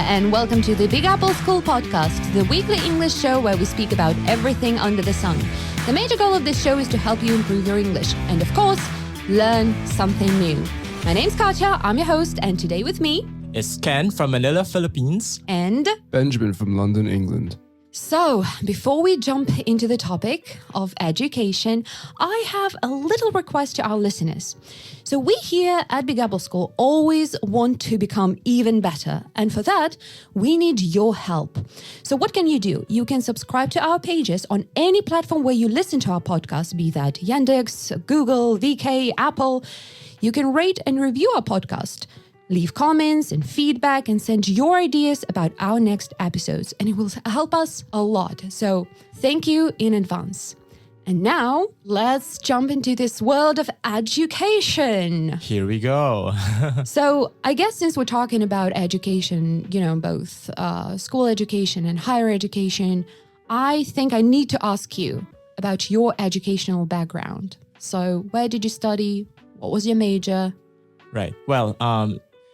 and welcome to the Big Apple School Podcast, the weekly English show where we speak about everything under the sun. The major goal of this show is to help you improve your English and, of course, learn something new. My name's Katya, I'm your host, and today with me is Ken from Manila, Philippines. And Benjamin from London, England. So, before we jump into the topic of education, I have a little request to our listeners. So we here at Big Apple School always want to become even better. And for that, we need your help. So what can you do? You can subscribe to our pages on any platform where you listen to our podcast, be that Yandex, Google, VK, Apple. You can rate and review our podcast. Leave comments and feedback and send your ideas about our next episodes, and it will help us a lot. So thank you in advance. And now let's jump into this world of education. Here we go. So I guess since we're talking about education, both school education and higher education, I think I need to ask you about your educational background. So where did you study? What was your major? Right. Well,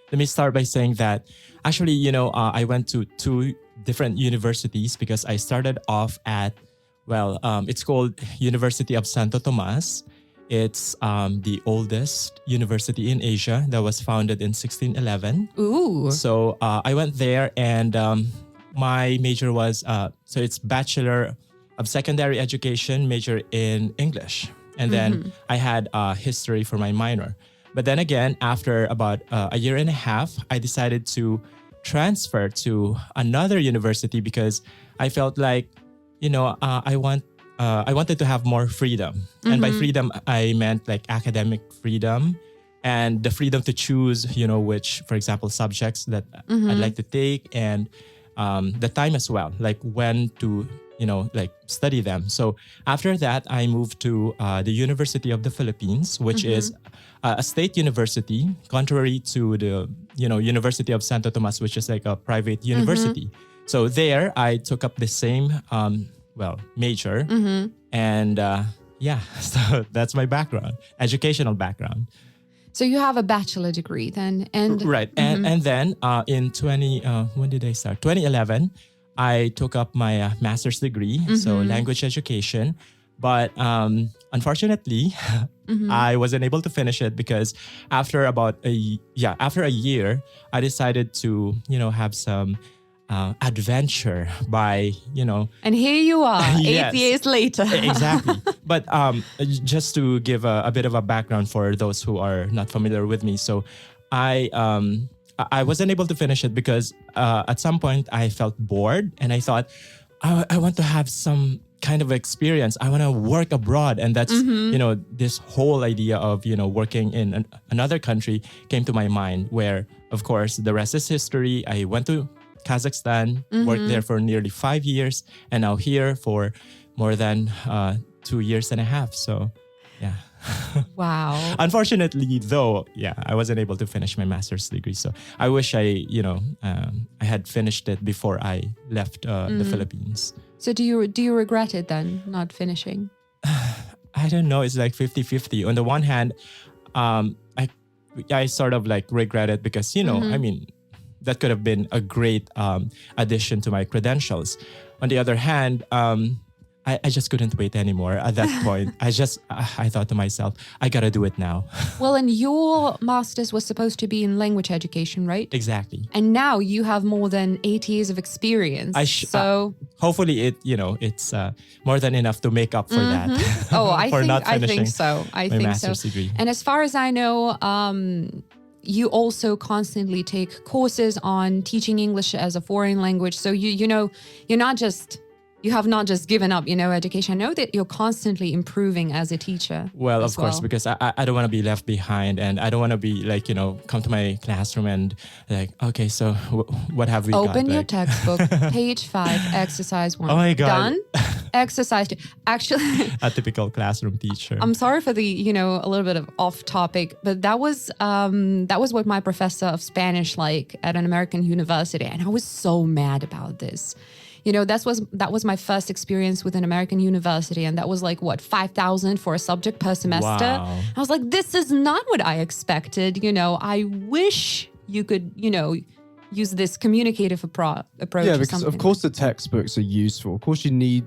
let me start by saying that actually, I went to two different universities because I started off at, it's called University of Santo Tomas. It's the oldest university in Asia that was founded in 1611. Ooh. So I went there and my major was, so it's Bachelor of Secondary Education, major in English. And then I had history for my minor. But then again, after about a year and a half, I decided to transfer to another university because I felt like, I wanted to have more freedom. And by freedom, I meant like academic freedom and the freedom to choose, which, for example, subjects that I'd like to take and the time as well, like when to, study them. So after that, I moved to the University of the Philippines, which is a state university, contrary to the, University of Santo Tomas, which is like a private university. So there, I took up the same, major. And so that's my background, educational background. So you have a bachelor degree then, and right, and then in 2011, I took up my master's degree, so language education. But unfortunately, I wasn't able to finish it because after a year, I decided to, have some adventure by, And here you are, yes, 8 years later. Exactly. But just to give a bit of a background for those who are not familiar with me. So I wasn't able to finish it because at some point I felt bored and I thought, I want to have some kind of experience. I want to work abroad. And that's, this whole idea of, working in another country came to my mind where, of course, the rest is history. I went to Kazakhstan, worked there for nearly 5 years, and now here for more than 2 years and a half. So, yeah. Wow. Unfortunately, though, I wasn't able to finish my master's degree. So I wish I had finished it before I left the Philippines. So do you regret it then, not finishing? I don't know. It's like 50-50. On the one hand, I sort of like regret it because, that could have been a great addition to my credentials. On the other hand, I just couldn't wait anymore at that point. I thought to myself, I gotta do it now. Well, and your master's was supposed to be in language education, right? Exactly. And now you have more than 8 years of experience. So hopefully it's more than enough to make up for that. Oh, I think so. I think master's so. degree. And as far as I know, you also constantly take courses on teaching English as a foreign language. So you have not just given up, education. I know that you're constantly improving as a teacher. Well, of course, because I don't want to be left behind and I don't want to be like, come to my classroom and like, okay, so what have we got? Open your textbook, page 5, exercise 1. Oh my God. Done. Exercise 2. Actually, a typical classroom teacher. I'm sorry for the, a little bit of off topic, but that was what my professor of Spanish like at an American university. And I was so mad about this. That was my first experience with an American university, and that was like, what, 5,000 for a subject per semester? Wow. I was like, this is not what I expected. I wish you could, use this communicative approach. Yeah, or because something. of course the textbooks are useful. Of course you need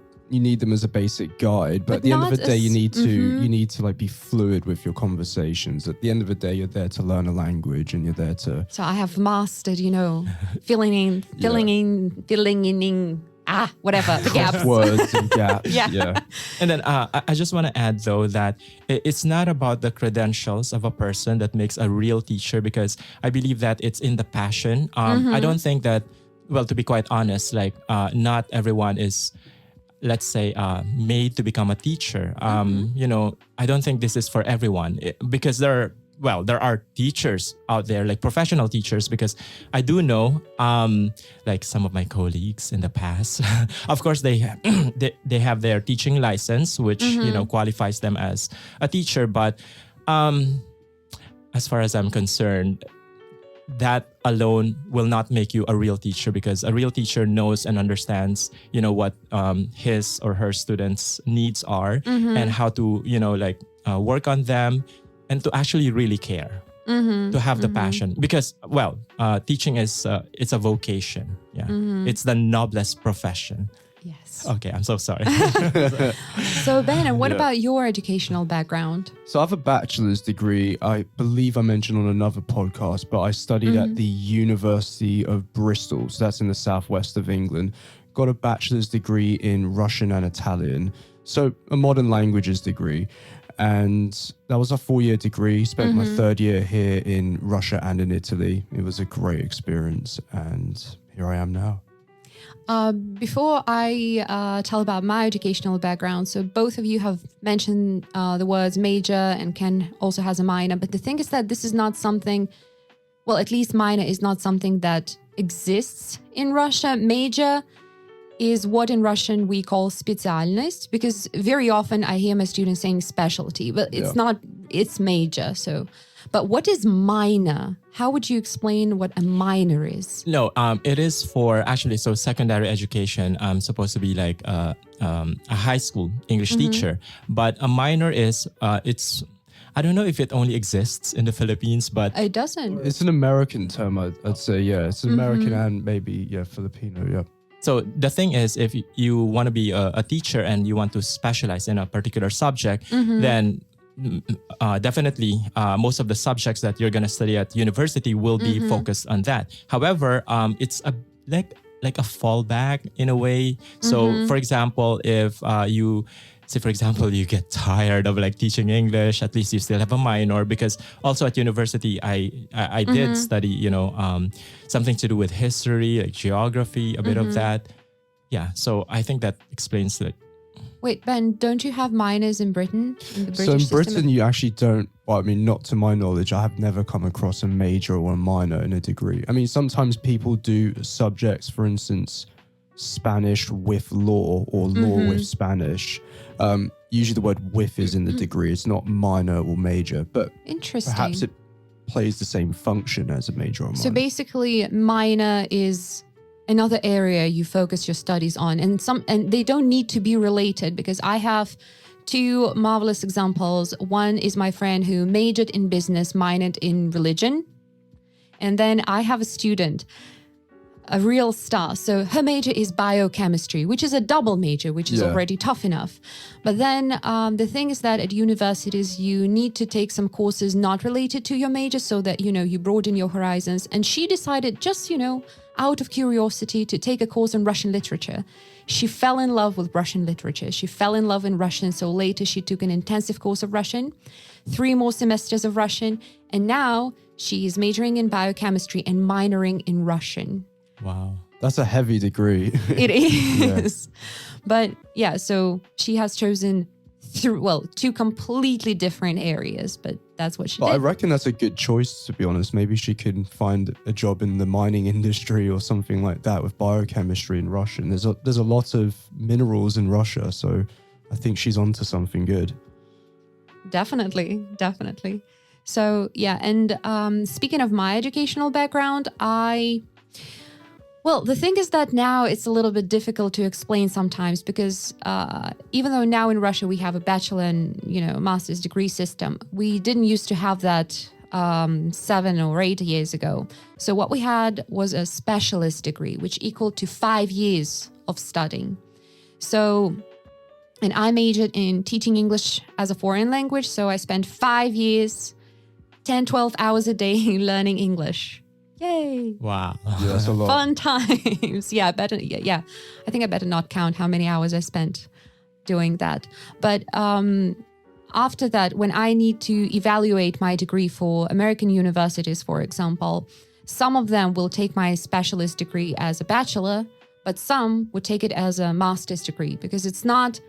them as a basic guide, but at the end of not the day, as- you need to like be fluid with your conversations. At the end of the day, you're there to learn a language, and you're there to. So I have mastered, filling in, whatever, the gaps. Words and gaps. Yeah. And then I just want to add, though, that it's not about the credentials of a person that makes a real teacher, because I believe that it's in the passion. I don't think that, well, to be quite honest, like not everyone is, let's say, made to become a teacher. I don't think this is for everyone, because there are teachers out there, like professional teachers, because I do know, like some of my colleagues in the past, of course, they have their teaching license, which, qualifies them as a teacher. But as far as I'm concerned, that alone will not make you a real teacher, because a real teacher knows and understands, what his or her students' needs are and how to, work on them, and to actually really care, to have the passion. Because, teaching is, it's a vocation. Yeah. It's the noblest profession. Yes. Okay, I'm so sorry. So Ben, and what Yeah. about your educational background? So I have a bachelor's degree. I believe I mentioned on another podcast, but I studied at the University of Bristol. So that's in the southwest of England. Got a bachelor's degree in Russian and Italian. So a modern languages degree. And that was a 4-year degree. Spent my third year here in Russia and in Italy. It was a great experience. And here I am now. Before I tell about my educational background, so both of you have mentioned the words major, and Ken also has a minor. But the thing is that this is not something, well, at least minor is not something that exists in Russia. Major is what in Russian we call специальность, because very often I hear my students saying specialty, but it's not, it's major. So, but what is minor? How would you explain what a minor is? No, it is for actually, so secondary education. I'm supposed to be like a high school English teacher, but a minor is, it's, I don't know if it only exists in the Philippines, but It doesn't. It's an American term, I'd say. Yeah, it's American and maybe, Filipino. Yeah. so the thing is, if you want to be a teacher and you want to specialize in a particular subject, then definitely most of the subjects that you're going to study at university will be focused on that. However, it's a like a fallback in a way. So for example, if you get tired of like teaching English, at least you still have a minor, because also at university I did study something to do with history, like geography, a bit of that. Yeah, so I think that explains it. Wait, Ben, don't you have minors in Britain? In the British So in system? Britain, you actually don't, well, I mean, not to my knowledge, I have never come across a major or a minor in a degree. I mean, sometimes people do subjects, for instance, Spanish with law or law with Spanish. Usually the word with is in the degree. It's not minor or major, but Interesting. perhaps it plays the same function as a major or minor. So basically, minor is another area you focus your studies on, and they don't need to be related, because I have two marvelous examples. One is my friend who majored in business, minored in religion, and then I have a student, a real star. So her major is biochemistry, which is a double major, which is already tough enough. But then the thing is that at universities, you need to take some courses not related to your major, so that, you broaden your horizons. And she decided just, out of curiosity, to take a course in Russian literature. She fell in love with Russian literature. She fell in love in Russian. So later she took an intensive course of Russian, 3 more semesters of Russian. And now she is majoring in biochemistry and minoring in Russian. Wow. That's a heavy degree. It is. But yeah, so she has chosen 2 completely different areas, but that's what she But I did. reckon that's a good choice, to be honest. Maybe she can find a job in the mining industry or something like that with biochemistry in Russian. There's a lot of minerals in Russia, so I think she's onto something good. Definitely. So yeah, and speaking of my educational background, well, the thing is that now it's a little bit difficult to explain sometimes, because even though now in Russia we have a bachelor and master's degree system, we didn't used to have that 7 or 8 years ago. So what we had was a specialist degree, which equaled to 5 years of studying. So, and I majored in teaching English as a foreign language. So I spent 5 years, 10, 12 hours a day learning English. Yay. Wow. Yeah, that's a lot. Fun times. Yeah, I think I better not count how many hours I spent doing that. But after that, when I need to evaluate my degree for American universities, for example, some of them will take my specialist degree as a bachelor, but some would take it as a master's degree because it's not,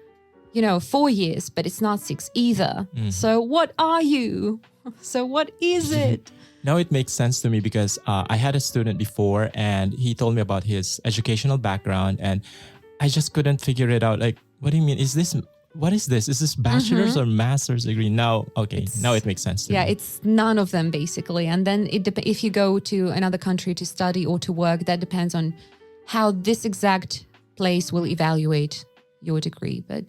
4 years, but it's not 6 either. So what are you? So what is it? Now it makes sense to me because I had a student before and he told me about his educational background and I just couldn't figure it out. Like, what do you mean? What is this? Is this bachelor's or master's degree? Now it makes sense to me. Yeah, it's none of them basically. And then if you go to another country to study or to work, that depends on how this exact place will evaluate your degree. But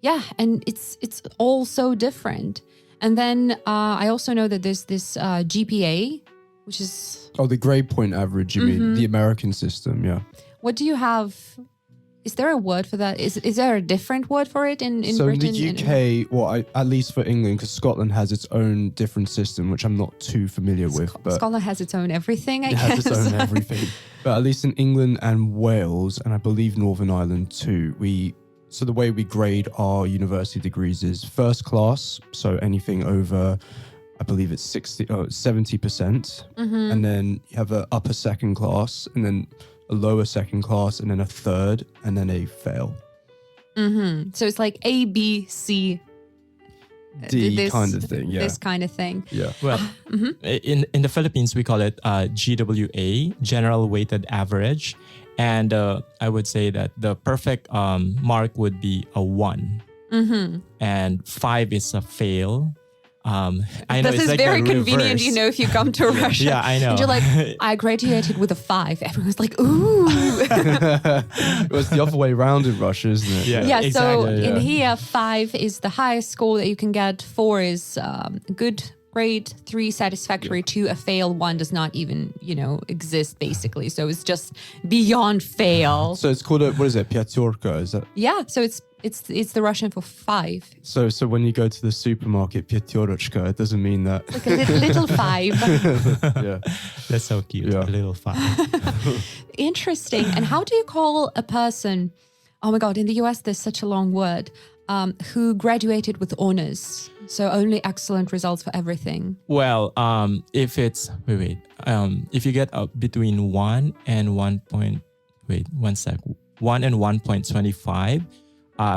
yeah, and it's all so different. And then I also know that there's this GPA, which is... Oh, the grade point average, you mean? The American system, yeah. What do you have? Is there a word for that? Is there a different word for it in so Britain? So in the UK, at least for England, because Scotland has its own different system, which I'm not too familiar with. But Scotland has its own everything, I guess. It has its own everything. But at least in England and Wales, and I believe Northern Ireland too, so the way we grade our university degrees is first class, so anything over, I believe it's 70%. And then you have an upper second class, and then a lower second class, and then a third, and then a fail. So it's like A, B, C, D kind of thing, yeah. This kind of thing. Yeah. Well, in the Philippines, we call it GWA, General Weighted Average. And I would say that the perfect mark would be a 1. And 5 is a fail. I know this is like very convenient, reverse. if you come to Russia. Yeah, I know. And you're like, I graduated with a 5. Everyone's like, ooh. It was the other way around in Russia, isn't it? Yeah, exactly. so in here, 5 is the highest score that you can get. 4 is good grade, 3 satisfactory, 2 a fail, 1 does not even, exist basically. So it's just beyond fail. So it's called what is it? Pyaturka, is that? Yeah, so it's the Russian for 5. So when you go to the supermarket, Pyaturka, it doesn't mean that. Like a little 5. Yeah. That's so cute. Yeah. A little 5. Interesting. And how do you call a person, oh my God, in the US, there's such a long word, who graduated with honors? So only excellent results for everything. Well, if it's, if you get between 1 and 1 and 1.25,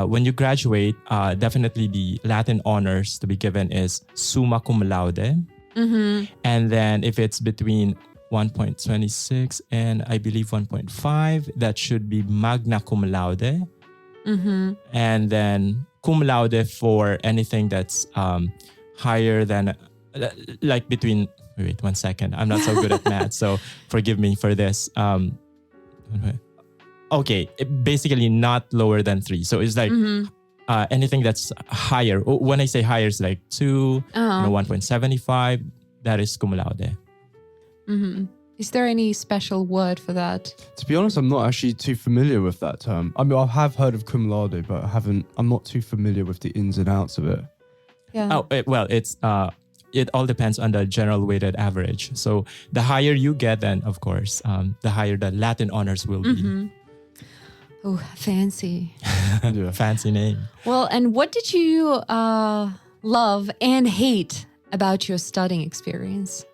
when you graduate, definitely the Latin honors to be given is summa cum laude. And then if it's between 1.26 and I believe 1.5, that should be magna cum laude. And then cum laude for anything that's higher than, like between, wait 1 second. I'm not so good at math, so forgive me for this. Okay, basically not lower than 3. So it's like anything that's higher. When I say higher, it's like 2, 1.75. That is cum laude. Is there any special word for that? To be honest, I'm not actually too familiar with that term. I mean, I have heard of cum laude, but I'm not too familiar with the ins and outs of it. Yeah. It all depends on the general weighted average. So the higher you get, then of course, the higher the Latin honors will be. Oh, fancy. Yeah. Fancy name. Well, and what did you love and hate about your studying experience?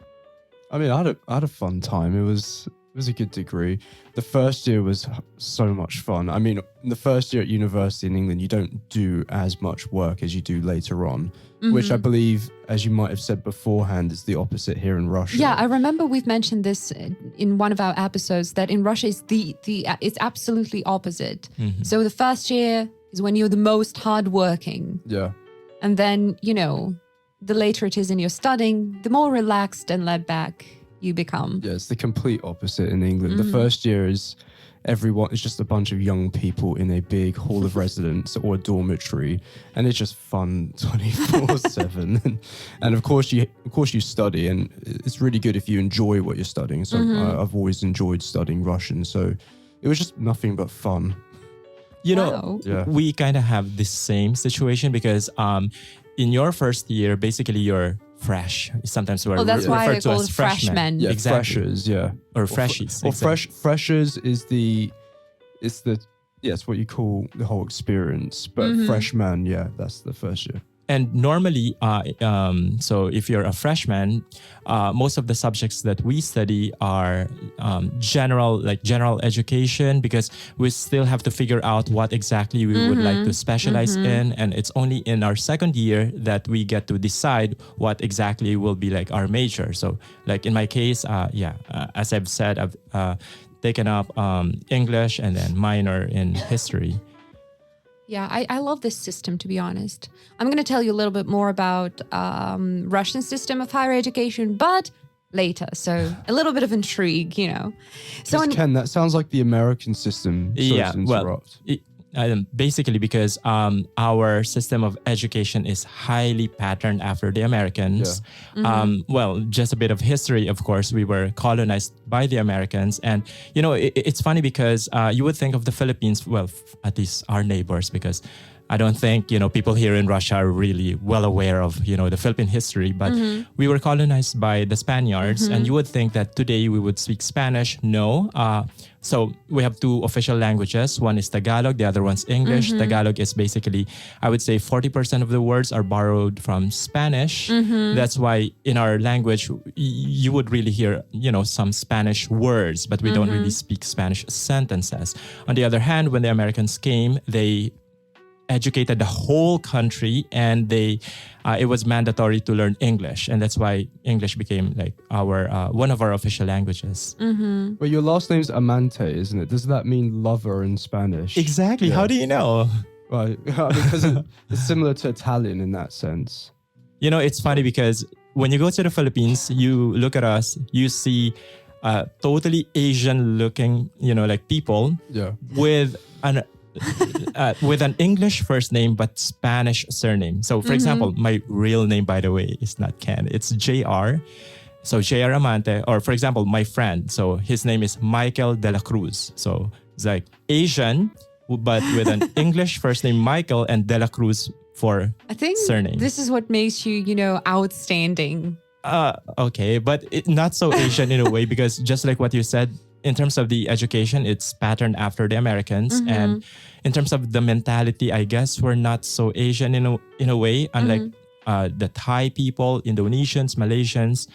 I mean, I had a fun time. It was a good degree. The first year was so much fun. I mean, in the first year at university in England, you don't do as much work as you do later on, which I believe, as you might have said beforehand, is the opposite here in Russia. Yeah, I remember we've mentioned this in one of our episodes that in Russia it's absolutely opposite. So the first year is when you're the most hardworking. Yeah. And then, the later it is in your studying, the more relaxed and laid back you become. Yeah, it's the complete opposite in England. The first year is everyone, it's just a bunch of young people in a big hall of residence or a dormitory, and it's just fun 24/7. And of course you study, and it's really good if you enjoy what you're studying. So I've always enjoyed studying Russian, so it was just nothing but fun. You Wow. know, Yeah. we kind of have the same situation because in your first year, basically you're fresh. Sometimes we're That's why referred they to call as it freshmen. freshmen. Yeah, Exactly. freshers, yeah. Or freshies. Or exactly. freshers is it's what you call the whole experience. But freshman, yeah, that's the first year. And normally, so if you're a freshman, most of the subjects that we study are general education, because we still have to figure out what exactly we would like to specialize in. And it's only in our second year that we get to decide what exactly will be like our major. So like in my case, as I've said, I've taken up English and then minor in history. Yeah, I love this system, to be honest. I'm going to tell you a little bit more about Russian system of higher education, but later. So a little bit of intrigue, you know. So Ken, that sounds like the American system. Sorry Yeah, to well, interrupt. basically because our system of education is highly patterned after the Americans. Well, just a bit of history, of course, we were colonized by the Americans. And, you know, it's funny because you would think of the Philippines, well, at least our neighbors, because I don't think, you know, people here in Russia are really well aware of, you know, the Philippine history, but we were colonized by the Spaniards, and you would think that today we would speak Spanish. No. So we have two official languages. One is Tagalog, the other one's English. Tagalog is basically, I would say 40% of the words are borrowed from Spanish. That's why in our language, you would really hear, you know, some Spanish words, but we don't really speak Spanish sentences. On the other hand, when the Americans came, they educated the whole country, and it was mandatory to learn English, and that's why English became like our one of our official languages. Well, your last name's Amante, isn't it? Does that mean lover in Spanish? Exactly. Yeah. How do you know? Right. Because it's similar to Italian in that sense. You know, it's funny because when you go to the Philippines, you look at us, you see totally Asian looking, you know, like people Yeah. with an English first name but Spanish surname. So, for example, my real name, by the way, is not Ken. It's JR. So JR Amante. Or, for example, my friend. So his name is Michael de la Cruz. So it's like Asian, but with an English first name, Michael, and de la Cruz for I think surname. this is what makes you, you know, outstanding. Okay, but not so Asian in a way, because just like what you said, in terms of the education, it's patterned after the Americans. And in terms of the mentality, I guess we're not so Asian in a way, unlike the Thai people, Indonesians, Malaysians.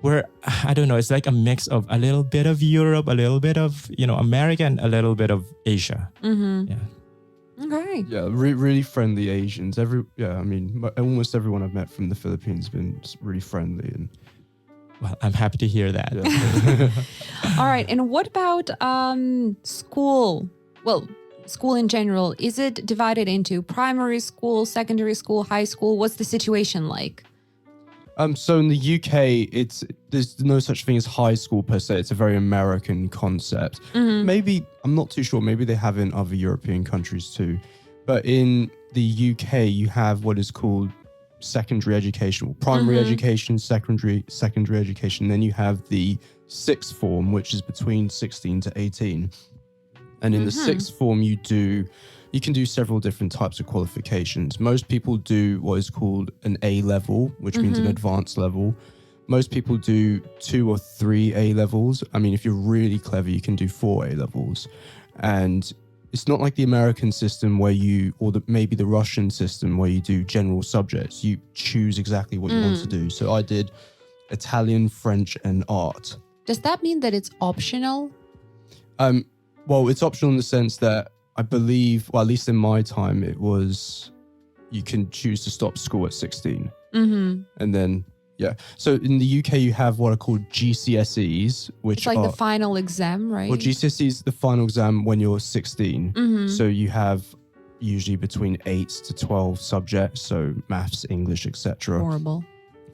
We're, I don't know, it's like a mix of a little bit of Europe, a little bit of, you know, American, a little bit of Asia. Yeah. Okay. Yeah, really friendly Asians. I mean, almost everyone I've met from the Philippines has been really friendly. And Well, I'm happy to hear that. yeah. All right. And what about school? Well, school in general. Is it divided into primary school, secondary school, high school? What's the situation like? So in the UK, there's no such thing as high school per se. It's a very American concept. Maybe, I'm not too sure. Maybe they have in other European countries too. But in the UK, you have what is called secondary education, or primary education, secondary education. Then you have the sixth form, which is between 16 to 18. And in the sixth form, you can do several different types of qualifications. Most people do what is called an A level, which means an advanced level. Most people do 2 or 3 A levels. I mean, if you're really clever, you can do 4 A levels. And it's not like the American system maybe the Russian system where you do general subjects. You choose exactly what you want to do. So I did Italian, French, and art. Does that mean that it's optional? Well, it's optional in the sense that I believe, well, at least in my time, it was you can choose to stop school at 16. And then, yeah. So in the UK, you have what are called GCSEs, which It's like the final exam, right? Well, GCSE is the final exam when you're 16. So you have usually between 8 to 12 subjects, so maths, English, etc. Horrible.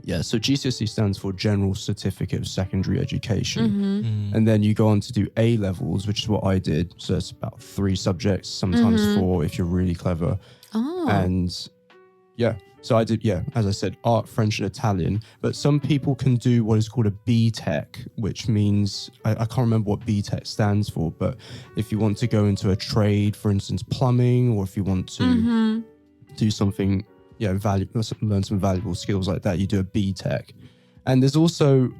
Yeah, so GCSE stands for General Certificate of Secondary Education. And then you go on to do A levels, which is what I did. So it's about 3 subjects, sometimes 4 if you're really clever. And yeah, so I did, as I said, art, French, and Italian. But some people can do what is called a BTEC, which means, I can't remember what BTEC stands for, but if you want to go into a trade, for instance, plumbing, or if you want to do something, learn some valuable skills like that, you do a BTEC. And there's also,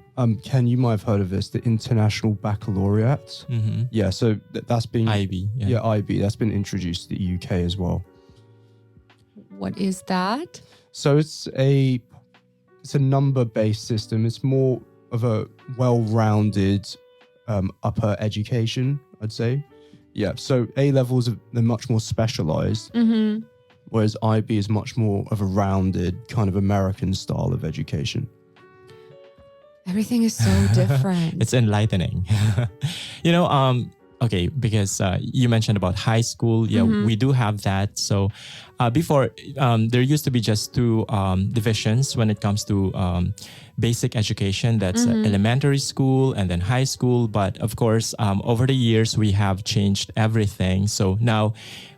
Ken, you might have heard of this, the International Baccalaureate. Yeah, so that's been... IB. Yeah, IB. That's been introduced to the UK as well. What is that? So it's a number-based system. It's more of a well-rounded upper education, I'd say. Yeah, so A levels, they're much more specialized, whereas IB is much more of a rounded kind of American style of education. Everything is so different. It's enlightening. Okay, because you mentioned about high school. Yeah, we do have that. So before, there used to be just 2 divisions when it comes to basic education. That's elementary school and then high school. But of course, over the years, we have changed everything. So now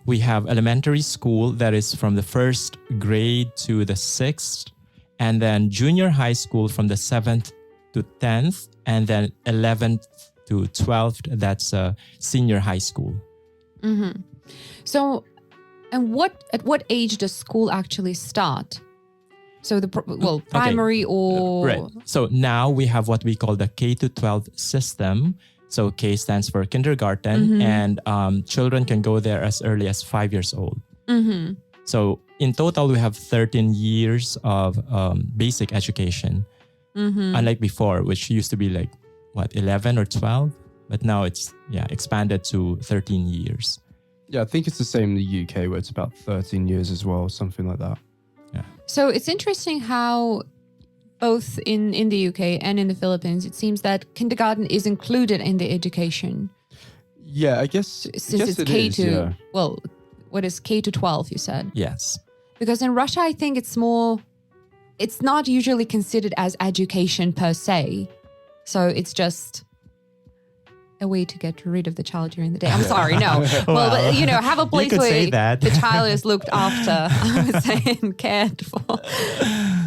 we have elementary school that is from the 1st grade to the 6th, and then junior high school from the 7th to 10th, and then 11th to 12th, that's senior high school. So, and at what age does school actually start? So primary or... Right. So now we have what we call the K to 12 system. So K stands for kindergarten, and children can go there as early as 5 years old. So in total, we have 13 years of basic education. Unlike before, which used to be like, 11 or 12? But now it's, expanded to 13 years. Yeah, I think it's the same in the UK, where it's about 13 years as well, something like that. Yeah. So it's interesting how both in the UK and in the Philippines, it seems that kindergarten is included in the education. Yeah, I guess Since it's K to, what is K to 12, you said? Yes. Because in Russia, I think it's not usually considered as education per se. So it's just a way to get rid of the child during the day. I'm sorry, no. Well, but, have a place where the child is looked after, I would say, and cared for.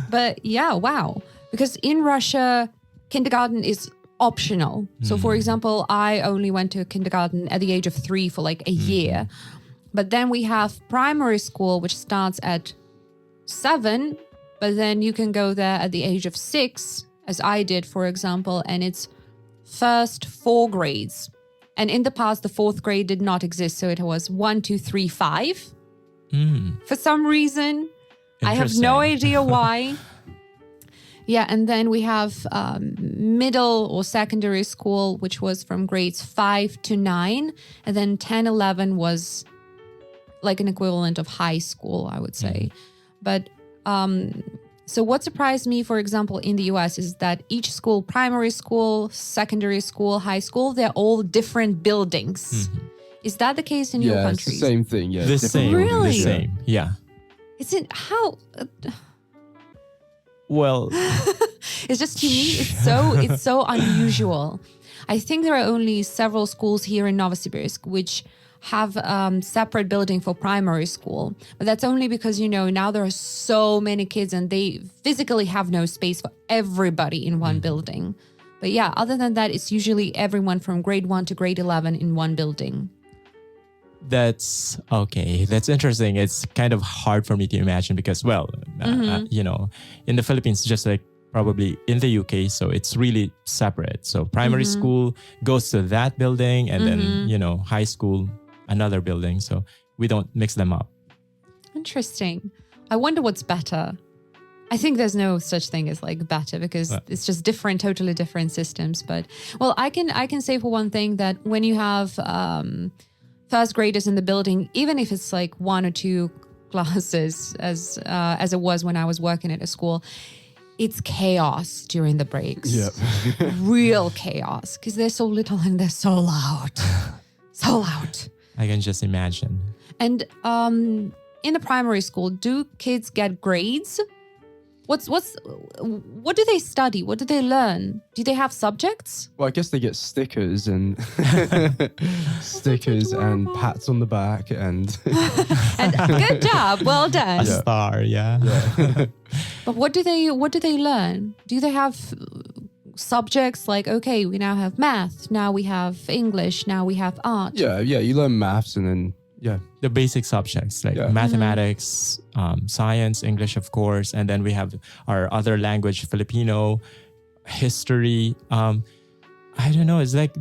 But yeah, wow. Because in Russia, kindergarten is optional. So for example, I only went to kindergarten at the age of 3 for like a year. But then we have primary school, which starts at 7, but then you can go there at the age of 6, as I did, for example, and it's first 4 grades. And in the past, the 4th grade did not exist. So it was 1, 2, 3, 5. For some reason, I have no idea why. Yeah, and then we have middle or secondary school, which was from grades 5 to 9. And then 10, 11 was like an equivalent of high school, I would say. But so what surprised me, for example, in the US is that each school, primary school, secondary school, high school, they're all different buildings. Is that the case in your country? It's the same thing. Yeah, the same. Really? The same. Yeah. Isn't how? Well, It's just, to me, it's so unusual. I think there are only several schools here in Novosibirsk which have separate building for primary school. But that's only because, now there are so many kids and they physically have no space for everybody in one building. But yeah, other than that, it's usually everyone from grade 1 to grade 11 in one building. that's okay. That's interesting. It's kind of hard for me to imagine because, in the Philippines, just like probably in the UK, so it's really separate. So primary school goes to that building and then, high school, another building. So we don't mix them up. Interesting. I wonder what's better. I think there's no such thing as like better because it's just different, totally different systems. But I can say for one thing that when you have first graders in the building, even if it's like 1 or 2 classes as it was when I was working at a school, it's chaos during the breaks. Yep. Real chaos because they're so little and they're so loud. So loud. I can just imagine. And in the primary school, do kids get grades? What do they study? What do they learn? Do they have subjects? Well, I guess they get stickers and pats on the back and And good job, well done. A star, yeah. But what do they learn? Do they have subjects like, okay, we now have math, now we have English, now we have art? yeah. You learn maths and then The basic subjects like mathematics, science, English, of course. And then we have our other language, Filipino, history. I don't know. It's like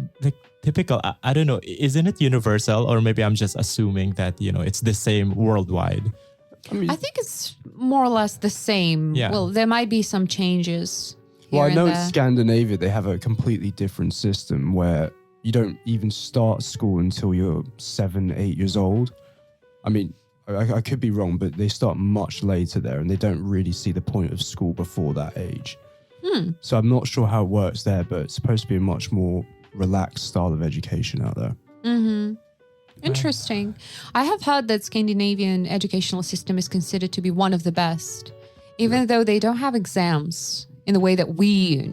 typical. I don't know. Isn't it universal? Or maybe I'm just assuming that, it's the same worldwide. I think it's more or less the same. Yeah. Well, there might be some changes. Well, I here know and in there. Scandinavia, they have a completely different system where you don't even start school until you're 7, 8 years old. I mean, I could be wrong, but they start much later there and they don't really see the point of school before that age. So I'm not sure how it works there, but it's supposed to be a much more relaxed style of education out there. Interesting. I have heard that Scandinavian educational system is considered to be one of the best, even though they don't have exams in the way that we,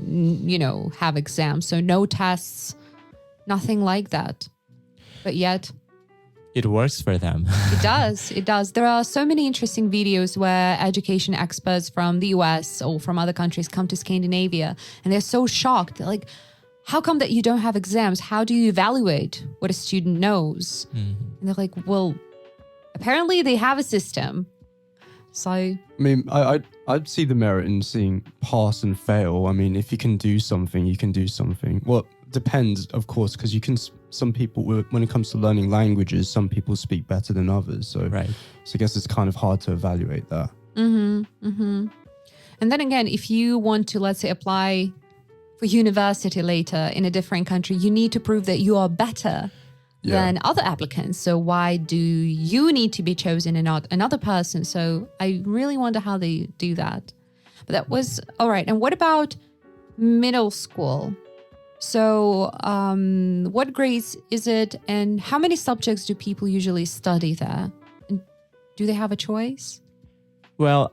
have exams. So no tests, nothing like that. But yet It works for them. it does. It does. There are so many interesting videos where education experts from the US or from other countries come to Scandinavia and they're so shocked. They're like, how come that you don't have exams? How do you evaluate what a student knows? And they're like, well, apparently they have a system. So, I mean, I'd see the merit in seeing pass and fail. I mean, if you can do something, you can do something. Well, depends, of course, because some people, when it comes to learning languages, some people speak better than others. So, Right. So I guess it's kind of hard to evaluate that. and then again, if you want to, let's say, apply for university later in a different country, you need to prove that you are better than other applicants. So why do you need to be chosen and not another person? So I really wonder how they do that. But that was all right. And what about middle school? So what grades is it? And how many subjects do people usually study there? And do they have a choice? Well,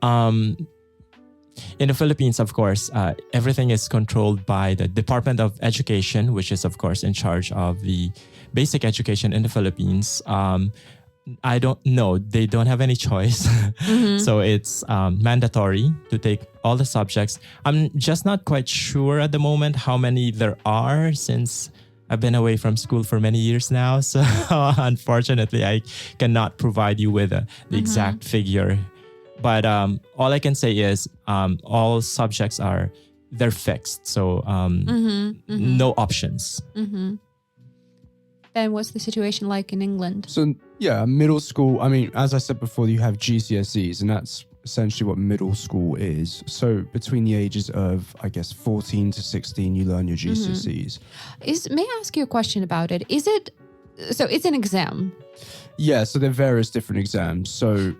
in the Philippines, of course, everything is controlled by the Department of Education, which is, of course, in charge of the basic education in the Philippines. I don't know. They don't have any choice. So it's mandatory to take all the subjects. I'm just not quite sure at the moment how many there are since I've been away from school for many years now. So unfortunately, I cannot provide you with the exact figure. But all I can say is all subjects they're fixed. So no options. Then what's the situation like in England? So yeah, middle school, I mean, as I said before, you have GCSEs and that's essentially what middle school is. So between the ages of, I guess, 14 to 16, you learn your GCSEs. May I ask you a question about it? So it's an exam? Yeah, so there are various different exams. So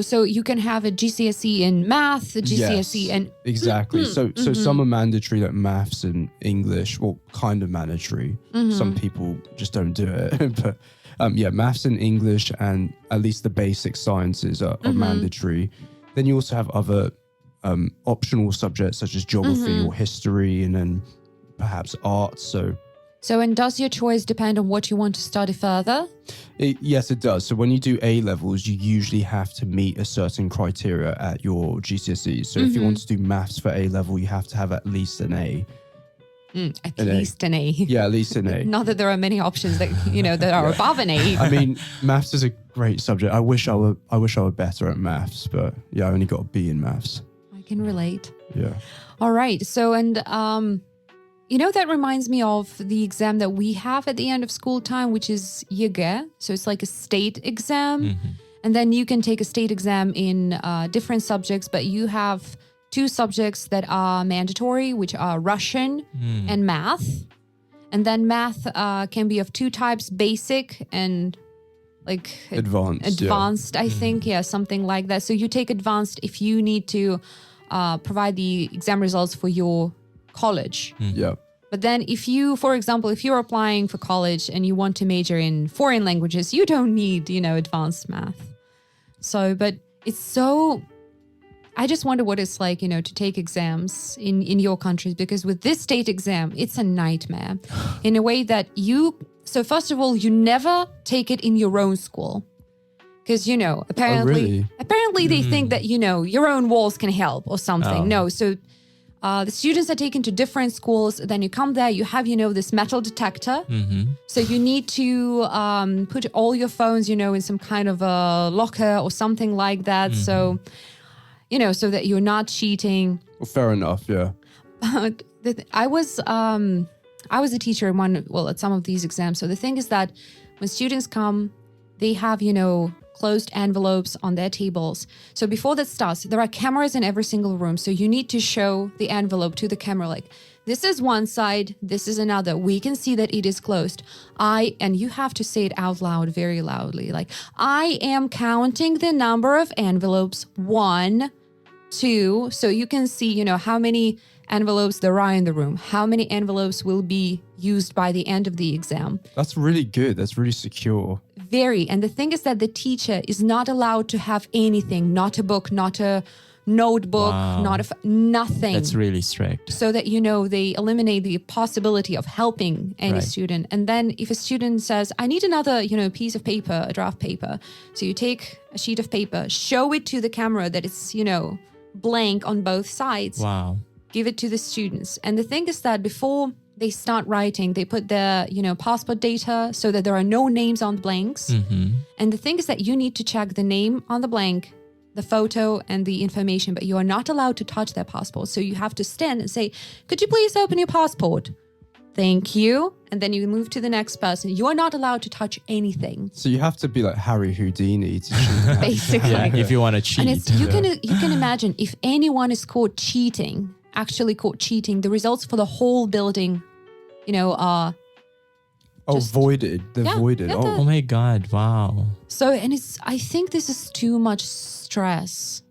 so you can have a GCSE in math, a GCSE in... Exactly. So some are mandatory, like maths and English, well, kind of mandatory. Some people just don't do it. But maths and English and at least the basic sciences are mandatory. Then you also have other optional subjects such as geography or history and then perhaps arts. So, and does your choice depend on what you want to study further? Yes, it does. So when you do A levels, you usually have to meet a certain criteria at your GCSEs. So if you want to do maths for A level, you have to have at least an A. At least an A. Yeah, at least an A. Not that there are many options that that are above an A. I mean, maths is a great subject. I wish I were better at maths, but yeah, I only got a B in maths. I can relate. Yeah. All right. So that reminds me of the exam that we have at the end of school time, which is YGE. So it's like a state exam. And then you can take a state exam in different subjects, but you have 2 subjects that are mandatory, which are Russian and math. And then math can be of 2 types, basic and like advanced, I think. Yeah, something like that. So you take advanced if you need to provide the exam results for your college. Yeah. But then for example, if you're applying for college and you want to major in foreign languages, you don't need, advanced math. So, but it's so I just wonder what it's like, to take exams in your countries, because with this state exam, it's a nightmare in a way that so first of all, you never take it in your own school. Because, apparently they think that, your own walls can help or something. No, so the students are taken to different schools. Then you come there, you have, this metal detector. So you need to put all your phones, in some kind of a locker or something like that. So, so that you're not cheating. Well, fair enough, yeah. But I was a teacher at some of these exams. So the thing is that when students come, they have, closed envelopes on their tables. So before that starts, there are cameras in every single room. So you need to show the envelope to the camera, like, this is one side, this is another. We can see that it is closed. And you have to say it out loud, very loudly. Like, I am counting the number of envelopes, 1, 2. So you can see, how many envelopes there are in the room, how many envelopes will be used by the end of the exam. That's really good. That's really secure. Very. And the thing is that the teacher is not allowed to have anything, not a book, not a notebook, nothing. That's really strict. So that, they eliminate the possibility of helping any student. And then if a student says, I need another, piece of paper, a draft paper. So you take a sheet of paper, show it to the camera that it's, blank on both sides. Wow. Give it to the students. And the thing is that before they start writing, they put their, passport data so that there are no names on the blanks. And the thing is that you need to check the name on the blank, the photo and the information, but you are not allowed to touch their passport. So you have to stand and say, could you please open your passport? Thank you. And then you move to the next person. You are not allowed to touch anything. So you have to be like Harry Houdini to cheat. Basically. Yeah, if you want to cheat. And you can imagine if anyone is caught cheating, actually caught cheating, the results for the whole building, are voided. They're voided. Yeah, Oh my God. Wow. So, and I think this is too much stress.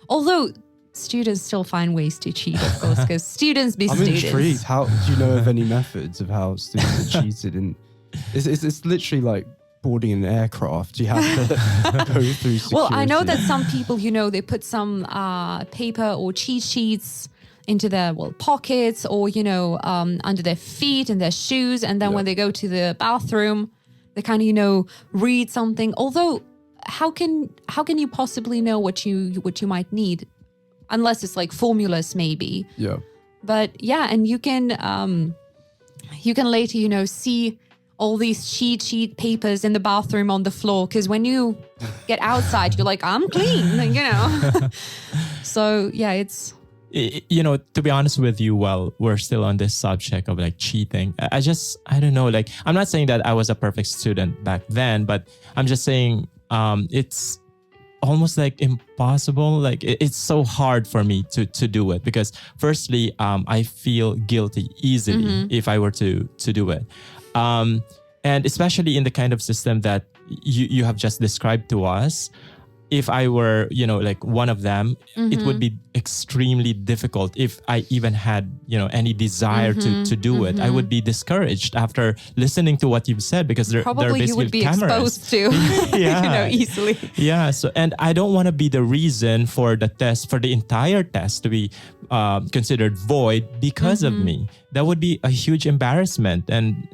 Although students still find ways to cheat, of course, because students be I'm students. intrigued. How do you know of any methods of how students are cheated? And it's literally like boarding an aircraft. You have to go through security. Well, I know that some people, they put some paper or cheat sheets into their pockets or, under their feet and their shoes. And then when they go to the bathroom, they kind of, read something. Although, how can you possibly know what you might need? Unless it's like formulas, maybe. Yeah. But yeah, and you can later, see all these cheat sheet papers in the bathroom on the floor. Because when you get outside, you're like, I'm clean, So yeah, it's... To be honest with you, while we're still on this subject of like cheating, I don't know, like, I'm not saying that I was a perfect student back then, but I'm just saying it's almost like impossible. Like it's so hard for me to do it because firstly, I feel guilty easily if I were to do it. And especially in the kind of system that you have just described to us, if I were, like one of them, it would be extremely difficult if I even had, any desire to do it. I would be discouraged after listening to what you've said because there are basically you would be cameras. exposed to, easily. Yeah. So, and I don't want to be the reason for the test, for the entire test to be considered void because of me. That would be a huge embarrassment. And,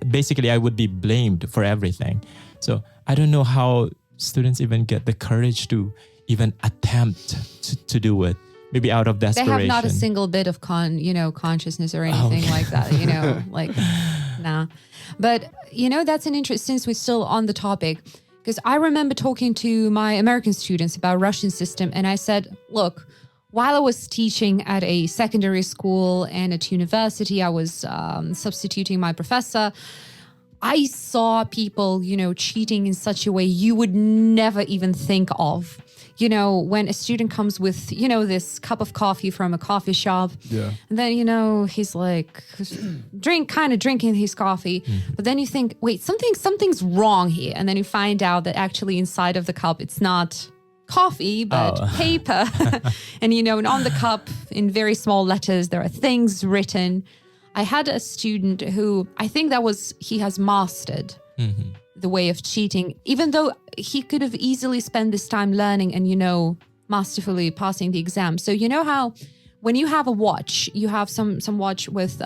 basically I would be blamed for everything. So I don't know how students even get the courage to even attempt to do it, maybe out of desperation. They have not a single bit of consciousness or anything like that, like, nah. But, that's an interest, since we're still on the topic, because I remember talking to my American students about Russian system. And I said, look, while I was teaching at a secondary school and at university, I was substituting my professor. I saw people, cheating in such a way you would never even think of. When a student comes with, this cup of coffee from a coffee shop. Yeah. And then, he's like, drinking his coffee. But then you think, wait, something's wrong here. And then you find out that actually inside of the cup, it's not coffee, but paper. And, and on the cup in very small letters, there are things written. I had a student who I think he has mastered the way of cheating, even though he could have easily spent this time learning and, masterfully passing the exam. So you know how when you have a watch, you have some watch with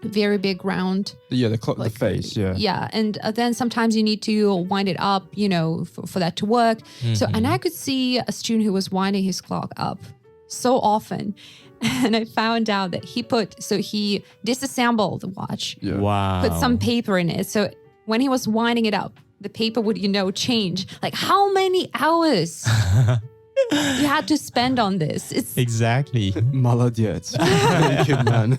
very big round. Yeah, the face, yeah. Yeah, and then sometimes you need to wind it up, for that to work. So, and I could see a student who was winding his clock up so often. And I found out that he disassembled the watch, Wow. put some paper in it. So when he was winding it up, the paper would, change. Like how many hours you had to spend on this? It's Exactly. Молодец. Very good, man.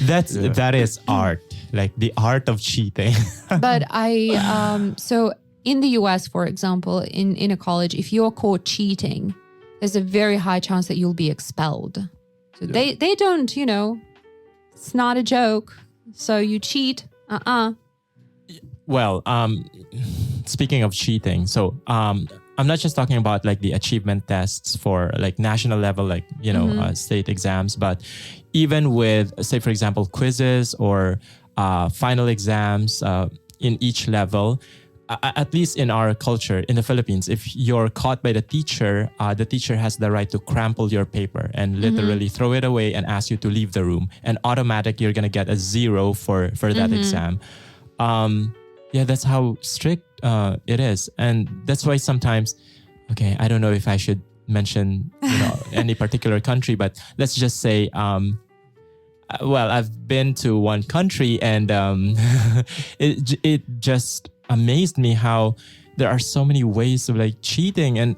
That is art, like the art of cheating. But so in the US, for example, in a college, if you're caught cheating, there's a very high chance that you'll be expelled. So they don't, it's not a joke. So you cheat, Well, speaking of cheating, so I'm not just talking about like the achievement tests for like national level, like, state exams, but even with, say, for example, quizzes or final exams in each level, at least in our culture in the Philippines, if you're caught by the teacher has the right to crumple your paper and literally throw it away and ask you to leave the room. And automatic, you're going to get a 0 for that exam. That's how strict it is. And that's why sometimes, okay, I don't know if I should mention any particular country, but let's just say, I've been to one country and it just amazed me how there are so many ways of like cheating. And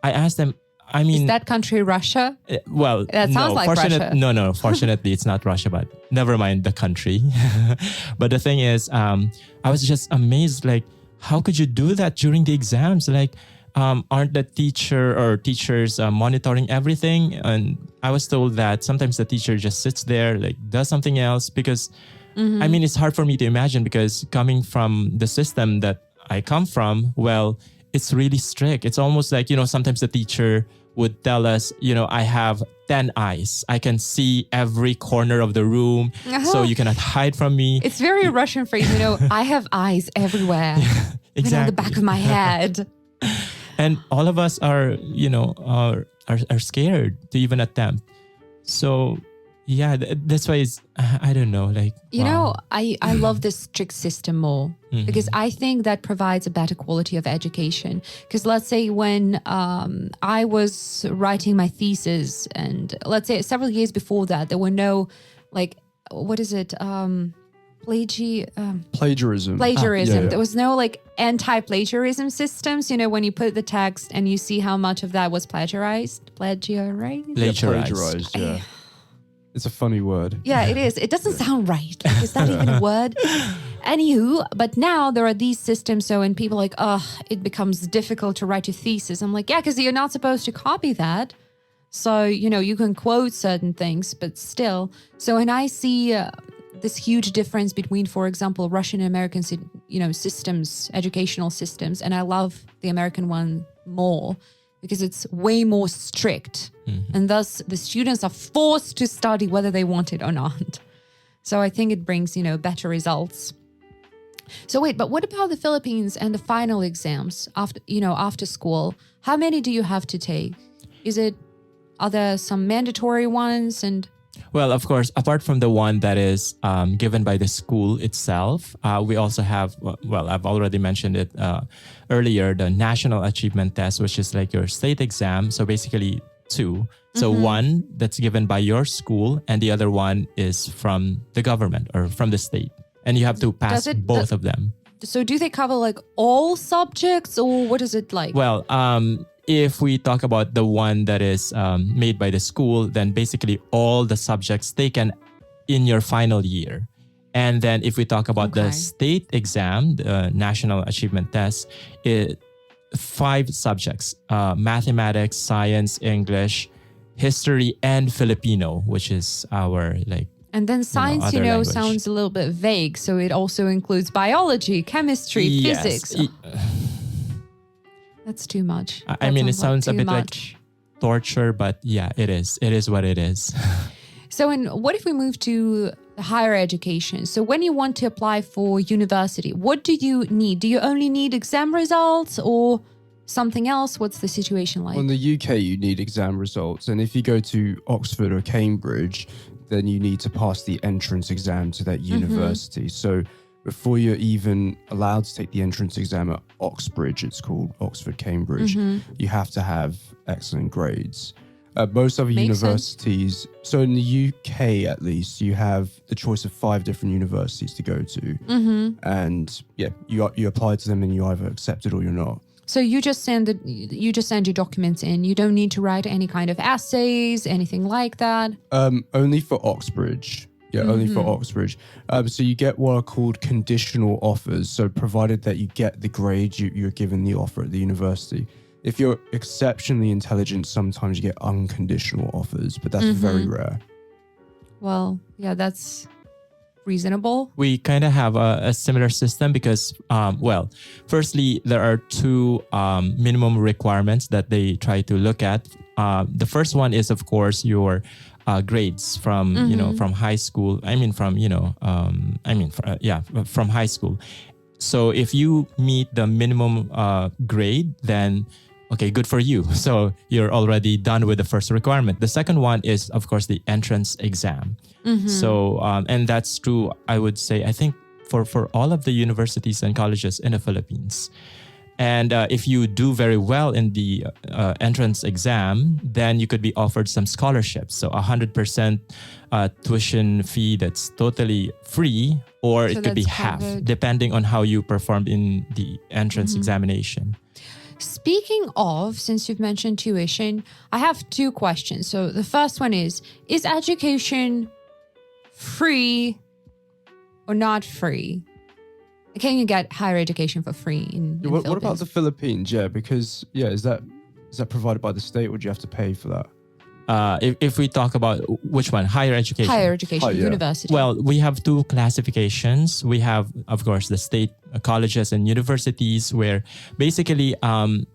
I asked them, is that country Russia? Well, that sounds like Russia. No, fortunately it's not Russia, but never mind the country. But the thing is, I was just amazed, like, how could you do that during the exams? Like, aren't the teachers monitoring everything? And I was told that sometimes the teacher just sits there, like does something else because it's hard for me to imagine because coming from the system that I come from, well, it's really strict. It's almost like, sometimes the teacher would tell us, I have 10 eyes. I can see every corner of the room, so you cannot hide from me. It's very Russian phrase, I have eyes everywhere. Exactly. On the back of my head. And all of us are, are scared to even attempt. So yeah, that's why it's, I don't know, like, I love this strict system more because I think that provides a better quality of education. Because let's say when I was writing my thesis and let's say several years before that, there were no, like, what is it? Plagiarism. Plagiarism. There was no like anti-plagiarism systems, when you put the text and you see how much of that was plagiarized. Plagiarized, yeah. It's a funny word. Yeah, it is. It doesn't sound right. Like, is that even a word? Anywho, but now there are these systems. So when people are like, it becomes difficult to write your thesis. I'm like, yeah, because you're not supposed to copy that. So, you can quote certain things, but still. So when I see this huge difference between, for example, Russian and American, systems, educational systems, and I love the American one more because it's way more strict. And thus the students are forced to study whether they want it or not. So I think it brings, better results. So wait, but what about the Philippines and the final exams after school? How many do you have to take? Are there some mandatory ones and... Well, of course, apart from the one that is given by the school itself, we also have, I've already mentioned it earlier, the National Achievement Test, which is like your state exam. So basically 2. So one that's given by your school and the other one is from the government or from the state. And you have to pass both of them. So do they cover like all subjects or what is it like? Well, if we talk about the one that is made by the school, then basically all the subjects taken in your final year. And then if we talk about the state exam, the National Achievement Test, 5 subjects, mathematics, science, English, history, and Filipino, which is our like... And then science, language. Sounds a little bit vague. So it also includes biology, chemistry, physics. That's too much. It sounds a bit like torture, but yeah, it is. It is what it is. So what if we move to the higher education. So when you want to apply for university, what do you need? Do you only need exam results or something else? What's the situation like? Well, in the UK, you need exam results. And if you go to Oxford or Cambridge, then you need to pass the entrance exam to that university. So before you're even allowed to take the entrance exam at Oxbridge, it's called Oxford, Cambridge, you have to have excellent grades. Most other Makes universities, so in the UK at least, you have the choice of 5 different universities to go to. And yeah, you apply to them and you either accept it or you're not. So you just send your documents in. You don't need to write any kind of essays, anything like that. Only for Oxbridge. Yeah, only for Oxbridge. So you get what are called conditional offers. So provided that you get the grade, you're given the offer at the university. If you're exceptionally intelligent, sometimes you get unconditional offers, but that's very rare. Well, yeah, that's reasonable. We kind of have a similar system because, firstly, there are 2 minimum requirements that they try to look at. The first one is, of course, your grades from, from high school. From high school. So if you meet the minimum grade, then okay, good for you. So you're already done with the first requirement. The second one is, of course, the entrance exam. So, and that's true, I would say, I think for all of the universities and colleges in the Philippines. And if you do very well in the entrance exam, then you could be offered some scholarships. So 100% tuition fee that's totally free, or So it could be that's half, covered. depending on how you performed in the entrance examination. Speaking of, since you've mentioned tuition, I have 2 questions. So the first one is education free or not free? Can you get higher education for free in What about Philippines? the Philippines? Yeah, because is that provided by the state or do you have to pay for that? If we talk about which one, higher education. Higher education, yeah. university. Well, we have 2 classifications. We have, of course, the state colleges and universities where basically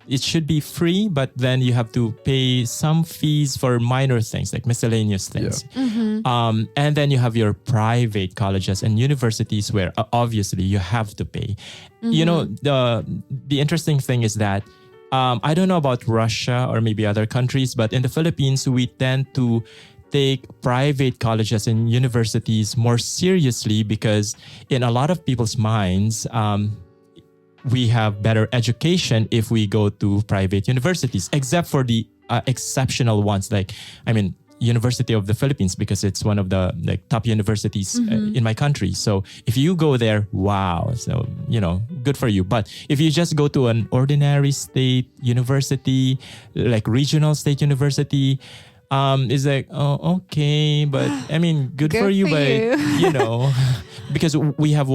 it should be free, but then you have to pay some fees for minor things like miscellaneous things. And then you have your private colleges and universities where obviously you have to pay. You know, the interesting thing is that I don't know about Russia or maybe other countries, but in the Philippines, we tend to take private colleges and universities more seriously because in a lot of people's minds, we have better education if we go to private universities, except for the exceptional ones like, University of the Philippines, because it's one of the top universities in my country. So if you go there, wow. So, good for you. But if you just go to an ordinary state university, like regional state university, it's like, oh, okay. But good for you. But, because we have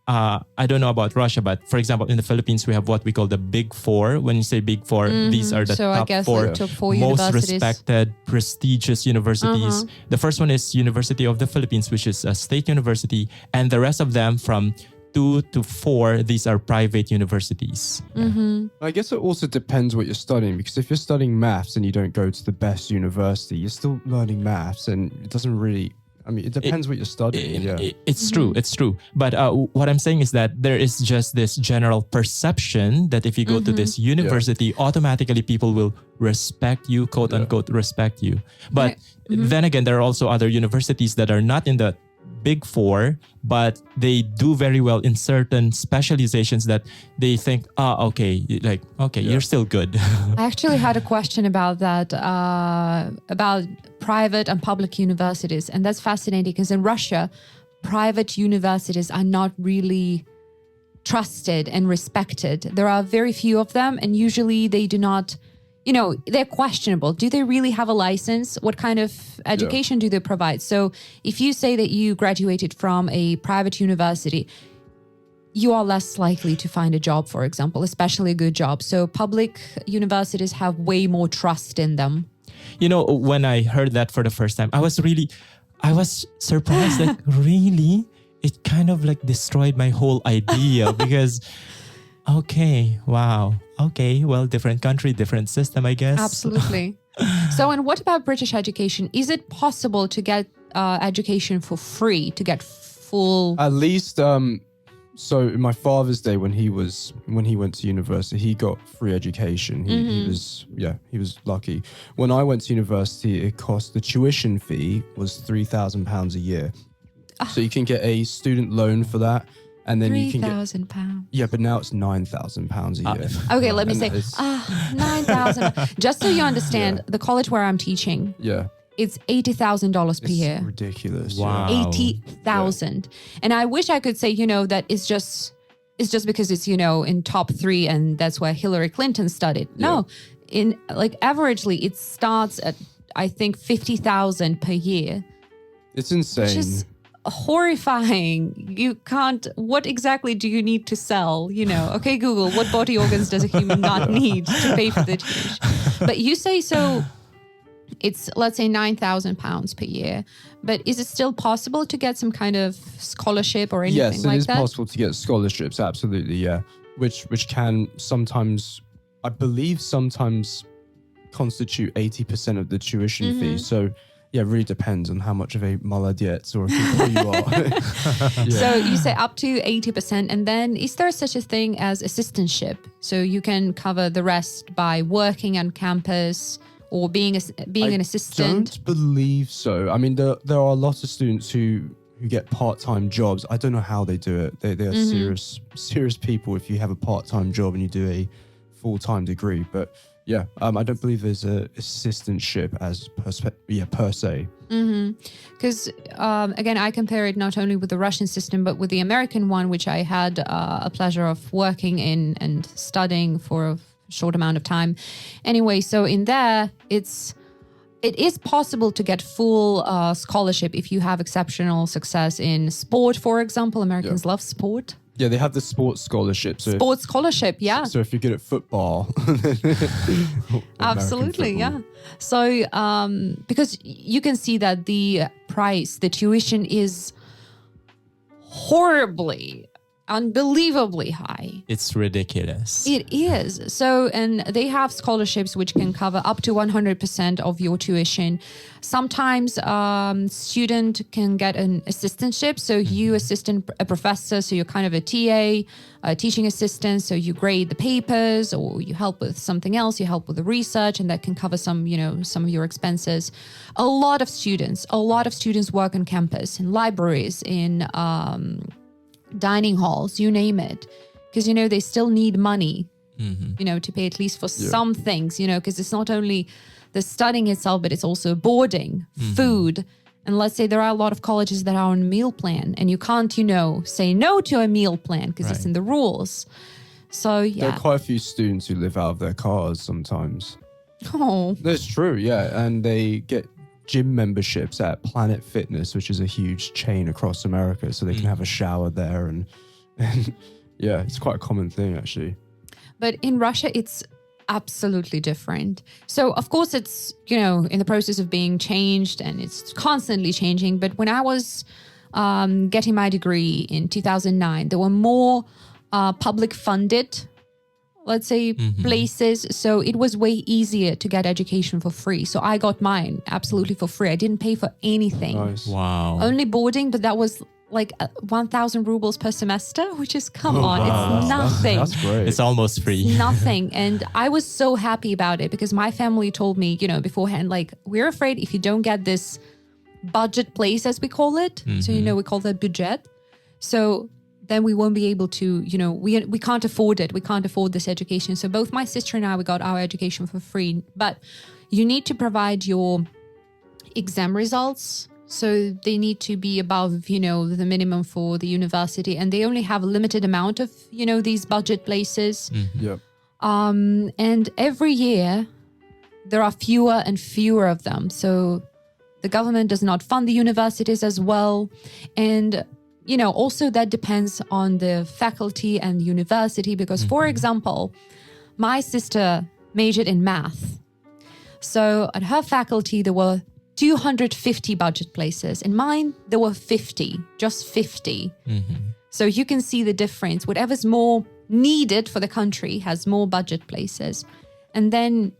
I don't know about Russia, but for example, in the Philippines, we have what we call the Big Four. When you say Big Four, these are the So I top guess 4 like top 4 most universities. respected, prestigious universities. The first one is University of the Philippines, which is a state university. And the rest of them from 2 to 4, these are private universities. I guess it also depends what you're studying, because if you're studying maths and you don't go to the best university, you're still learning maths, and it doesn't really... it depends what you're studying. It's true. It's true. But what I'm saying is that there is just this general perception that if you go to this university, automatically people will respect you, quote unquote, respect you. But then again, there are also other universities that are not in the Big Four, but they do very well in certain specializations that they think, you're still good. I actually had a question about that, about private and public universities. And that's fascinating because in Russia, private universities are not really trusted and respected. There are very few of them, and usually they do not, they're questionable. Do they really have a license? What kind of education do they provide? So if you say that you graduated from a private university, you are less likely to find a job, for example, especially a good job. So public universities have way more trust in them. When I heard that for the first time, I was surprised that really, it kind of destroyed my whole idea because, okay, wow. Okay, well, different country, different system, I guess. Absolutely. So, and what about British education? Is it possible to get education for free to get full? At least, so in my father's day, when he went to university, he got free education. He was lucky. When I went to university, it cost, the tuition fee was £3,000 a year. So you can get a student loan for that. And then you can get £3,000. Yeah, but now it's £9,000 a year. Okay, let me say 9,000. Just so you understand, the college where I'm teaching, it's $80,000 per year. Ridiculous. Wow. 80,000. And I wish I could say, that it's just because it's, in top 3 and that's where Hillary Clinton studied. No, in averagely it starts at, I think, 50,000 per year. It's insane. Which is horrifying. You can't, what exactly do you need to sell? Okay, Google, what body organs does a human not need to pay for the tuition? But you say so. It's, let's say, £9,000 per year. But is it still possible to get some kind of scholarship or anything like that? Yes, it is possible to get scholarships, absolutely, yeah. Which can sometimes, I believe, constitute 80% of the tuition fee. So, yeah, it really depends on how much of a молодец or who you are. So you say up to 80%. And then is there such a thing as assistantship? So you can cover the rest by working on campus or being an assistant? I don't believe so. I mean, there are a lot of students who get part-time jobs. I don't know how they do it. They are serious people if you have a part-time job and you do a full-time degree. But yeah, I don't believe there's a assistantship as per se. Because again, I compare it not only with the Russian system, but with the American one, which I had a pleasure of working in and studying for a short amount of time. Anyway, so in there, it is possible to get full scholarship if you have exceptional success in sport, for example. Americans love sport. Yeah, they have the sports scholarship. So sports scholarship, yeah. So if you're good at football. Absolutely, football. Yeah. So because you can see that the tuition is horribly, unbelievably high. It's ridiculous. It is. So, and they have scholarships which can cover up to 100% of your tuition. Sometimes student can get an assistantship. So you assist a professor. So you're kind of a TA, a teaching assistant. So you grade the papers or you help with something else. You help with the research and that can cover some of your expenses. A lot of students work on campus, in libraries, in dining halls, you name it, because they still need money to pay at least for some things, because it's not only the studying itself, but it's also boarding, food. And let's say there are a lot of colleges that are on a meal plan and you can't say no to a meal plan because it's in the rules. So there are quite a few students who live out of their cars sometimes. That's true, yeah. And they get gym memberships at Planet Fitness, which is a huge chain across America, so they can have a shower there and yeah, it's quite a common thing actually. But in Russia, it's absolutely different. So of course it's, in the process of being changed and it's constantly changing. But when I was getting my degree in 2009, there were more public funded, let's say, places. So it was way easier to get education for free. So I got mine absolutely for free. I didn't pay for anything. Nice. Wow. Only boarding, but that was like 1,000 rubles per semester, which is, come on, it's nothing. That's great. It's almost free. Nothing. And I was so happy about it because my family told me, beforehand, like, we're afraid if you don't get this budget place, as we call it. So, we call that budget. So then we won't be able to, we can't afford it. We can't afford this education. So both my sister and I, we got our education for free. But you need to provide your exam results. So they need to be above, the minimum for the university. And they only have a limited amount of, these budget places. Yep. And every year there are fewer and fewer of them. So the government does not fund the universities as well. And also that depends on the faculty and the university because, for example, my sister majored in math. So at her faculty, there were 250 budget places. In mine, there were 50, just 50. So you can see the difference. Whatever's more needed for the country has more budget places. And then,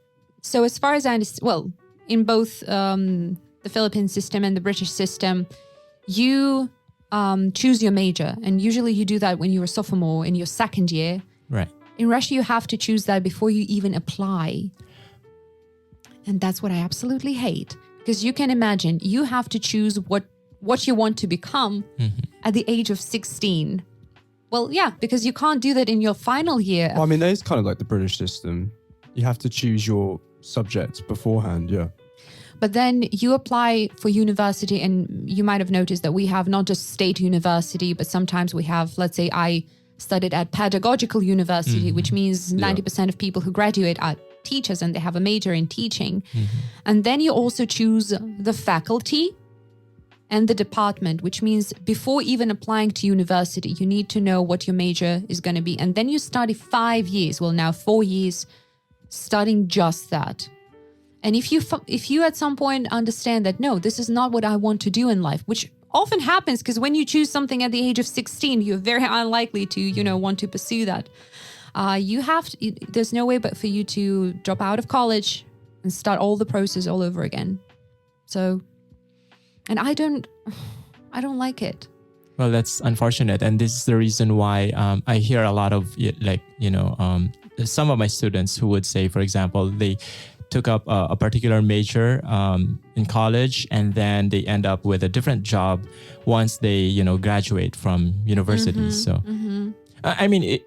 so as far as I understand, well, in both the the Philippine system and the British system, you choose your major. And usually you do that when you're a sophomore in your second year. Right. In Russia, you have to choose that before you even apply. And that's what I absolutely hate. Because you can imagine, you have to choose what you want to become at the age of 16. Well, yeah, because you can't do that in your final year. Well, I mean, that is kind of like the British system. You have to choose your subject beforehand, yeah. But then you apply for university, and you might have noticed that we have not just state university, but sometimes we have, let's say I studied at pedagogical university, which means 90% of people who graduate are teachers and they have a major in teaching. And then you also choose the faculty and the department, which means before even applying to university, you need to know what your major is going to be. And then you study 5 years, well now 4 years, studying just that. And if you at some point understand that, no, this is not what I want to do in life, which often happens because when you choose something at the age of 16, you're very unlikely to, want to pursue that. There's no way but for you to drop out of college and start all the process all over again. So, and I don't like it. Well, that's unfortunate. And this is the reason why I hear a lot of some of my students who would say, for example, they took up a particular major in college, and then they end up with a different job once they, graduate from university. So, I mean,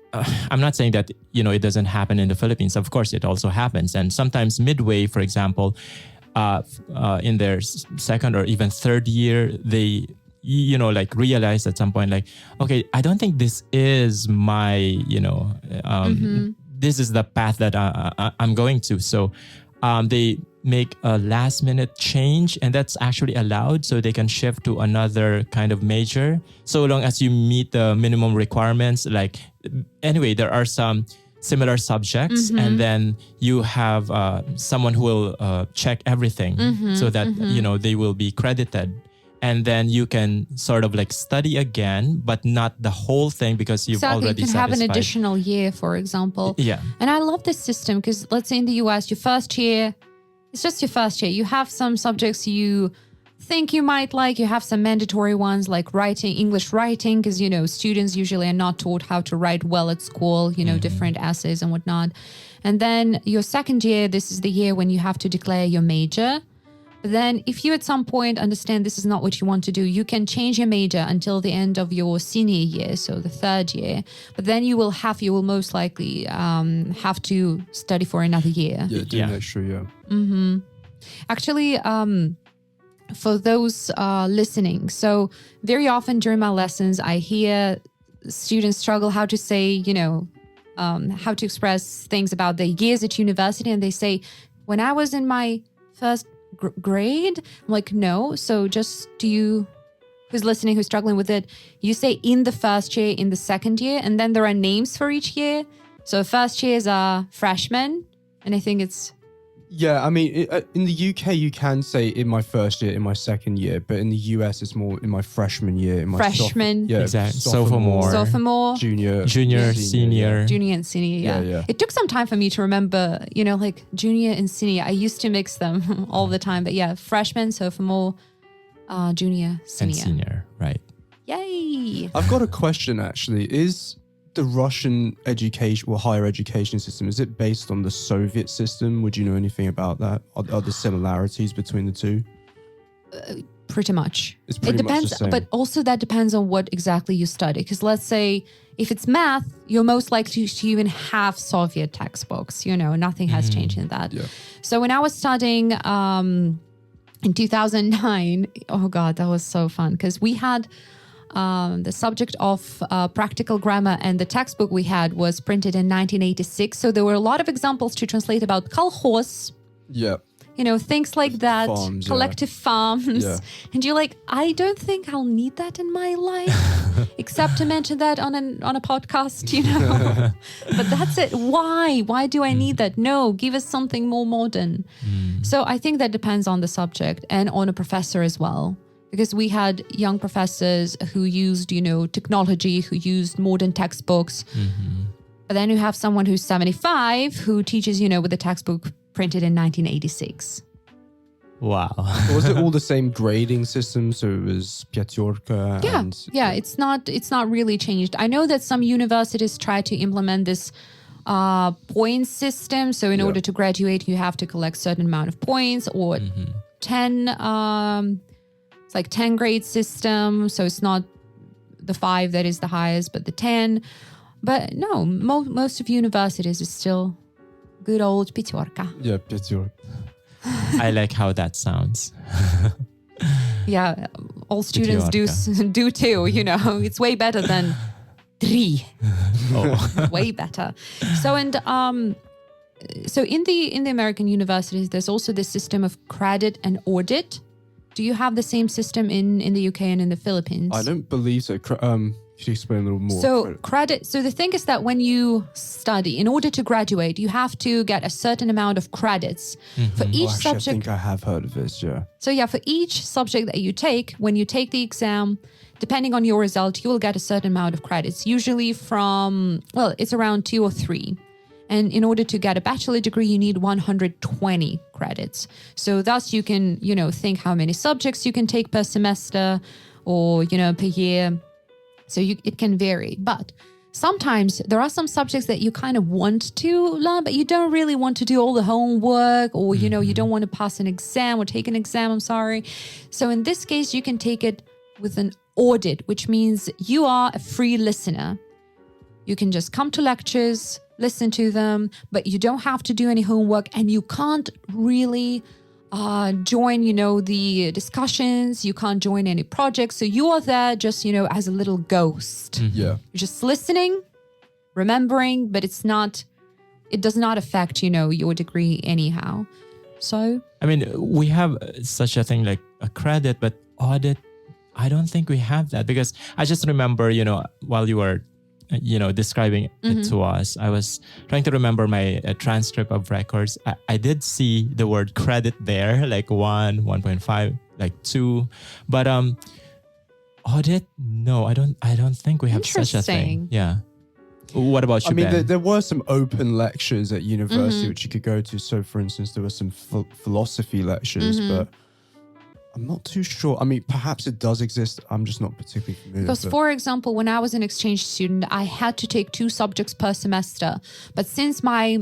I'm not saying that, it doesn't happen in the Philippines. Of course, it also happens. And sometimes midway, for example, in their second or even third year, they, realize at some point, okay, I don't think this is my, this is the path that I'm going to. So they make a last minute change, and that's actually allowed, so they can shift to another kind of major so long as you meet the minimum requirements. Anyway, there are some similar subjects, and then you have someone who will check everything so that they will be credited. And then you can sort of study again, but not the whole thing because you've already you can satisfied. have an additional year, for example. Yeah. And I love this system because let's say in the US, your first year, it's just your first year. You have some subjects you think you might like. You have some mandatory ones like writing, English writing, because, students usually are not taught how to write well at school, different essays and whatnot. And then your second year, this is the year when you have to declare your major. But then if you at some point understand this is not what you want to do, you can change your major until the end of your senior year, so the third year. But then you will most likely have to study for another year. Yeah, do an extra year. Actually, for those listening, so very often during my lessons, I hear students struggle how to say, how to express things about their years at university. And they say, when I was in my first grade, I'm like, no. So just who's listening, who's struggling with it, you say in the first year, in the second year, and then there are names for each year. So first years are freshmen, and I think it's... Yeah, I mean, in the UK, you can say in my first year, in my second year, but in the US, it's more in my freshman year. In my freshman. Exactly. Sophomore. Junior, senior. Junior and senior, yeah. It took some time for me to remember, junior and senior. I used to mix them all the time. But yeah, freshman, sophomore, junior, senior. And senior, right. Yay. I've got a question, actually. Is the Russian education or higher education system, is it based on the Soviet system? Would you know anything about that? Are there similarities between the two? Pretty much. It's pretty much the same. But also that depends on what exactly you study. Because let's say if it's math, you're most likely to even have Soviet textbooks. Nothing has changed in that. Yeah. So when I was studying in 2009, oh God, that was so fun. Because we had... the subject of practical grammar, and the textbook we had was printed in 1986. So there were a lot of examples to translate about kolkhoz. Yeah. Things like that, farms, collective farms. Yeah. And you're like, I don't think I'll need that in my life, except to mention that on a podcast, But that's it. Why? Why do I need that? No, give us something more modern. So I think that depends on the subject and on a professor as well. Because we had young professors who used, technology, who used modern textbooks. But then you have someone who's 75 who teaches, with a textbook printed in 1986. Wow. Was it all the same grading system? So it was пятерка? Yeah. It's not really changed. I know that some universities try to implement this point system. So in order to graduate, you have to collect certain amount of points, or 10. It's like 10 grade system. So it's not the 5 that is the highest, but the 10. But no, most of universities is still good old пятерка. Yeah, пятерка. I like how that sounds. Yeah, all students do too. You know, it's way better than 3. Way better. So so in the American universities, there's also this system of credit and audit. Do you have the same system in the UK and in the Philippines? I don't believe so. Could you explain a little more? So credit. So the thing is that when you study, in order to graduate, you have to get a certain amount of credits for each subject. I think I have heard of this. Yeah. So yeah, for each subject that you take, when you take the exam, depending on your result, you will get a certain amount of credits. Usually it's around 2 or 3. And in order to get a bachelor degree, you need 120 credits. So thus you can, think how many subjects you can take per semester or, per year. So it can vary. But sometimes there are some subjects that you kind of want to learn, but you don't really want to do all the homework, or, you don't want to pass an exam or take an exam, I'm sorry. So in this case, you can take it with an audit, which means you are a free listener. You can just come to lectures, listen to them, but you don't have to do any homework, and you can't really join, the discussions. You can't join any projects. So you are there just, as a little ghost. Yeah. You're just listening, remembering, but it does not affect, your degree anyhow. So, I mean, we have such a thing like a credit, but audit, I don't think we have that, because I just remember, while you were describing it to us, I was trying to remember my transcript of records. I did see the word credit there, like 1, 1.5, like 2. But audit, no, I don't think we have such a thing. Yeah. What about you, Ben? There were some open lectures at university which you could go to. So, for instance, there were some philosophy lectures, but I'm not too sure. I mean, perhaps it does exist. I'm just not particularly familiar. Because, for example, when I was an exchange student, I had to take 2 subjects per semester. But since my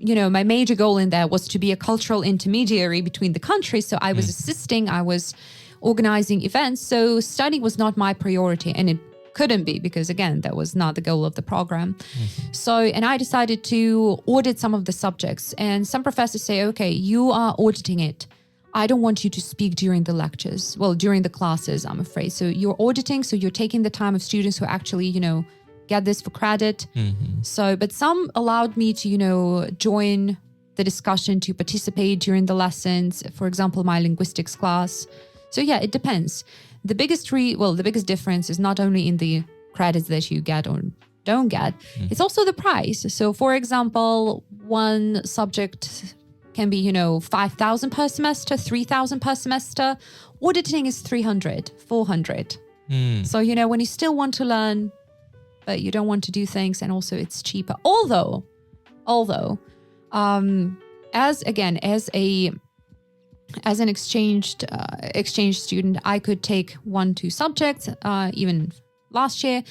major goal in there was to be a cultural intermediary between the countries, so I was assisting, I was organizing events. So study was not my priority, and it couldn't be, because again, that was not the goal of the program. And I decided to audit some of the subjects, and some professors say, okay, you are auditing it. I don't want you to speak during the lectures. Well, during the classes, I'm afraid. So you're auditing, so you're taking the time of students who actually, get this for credit. So, but some allowed me to, join the discussion, to participate during the lessons. For example, my linguistics class. So yeah, it depends. The biggest difference is not only in the credits that you get or don't get, it's also the price. So for example, one subject can be, 5,000 per semester, 3,000 per semester. Auditing is 300, 400. So, when you still want to learn, but you don't want to do things, and also it's cheaper. Although, as an exchange student, I could take 1-2 subjects, even last year.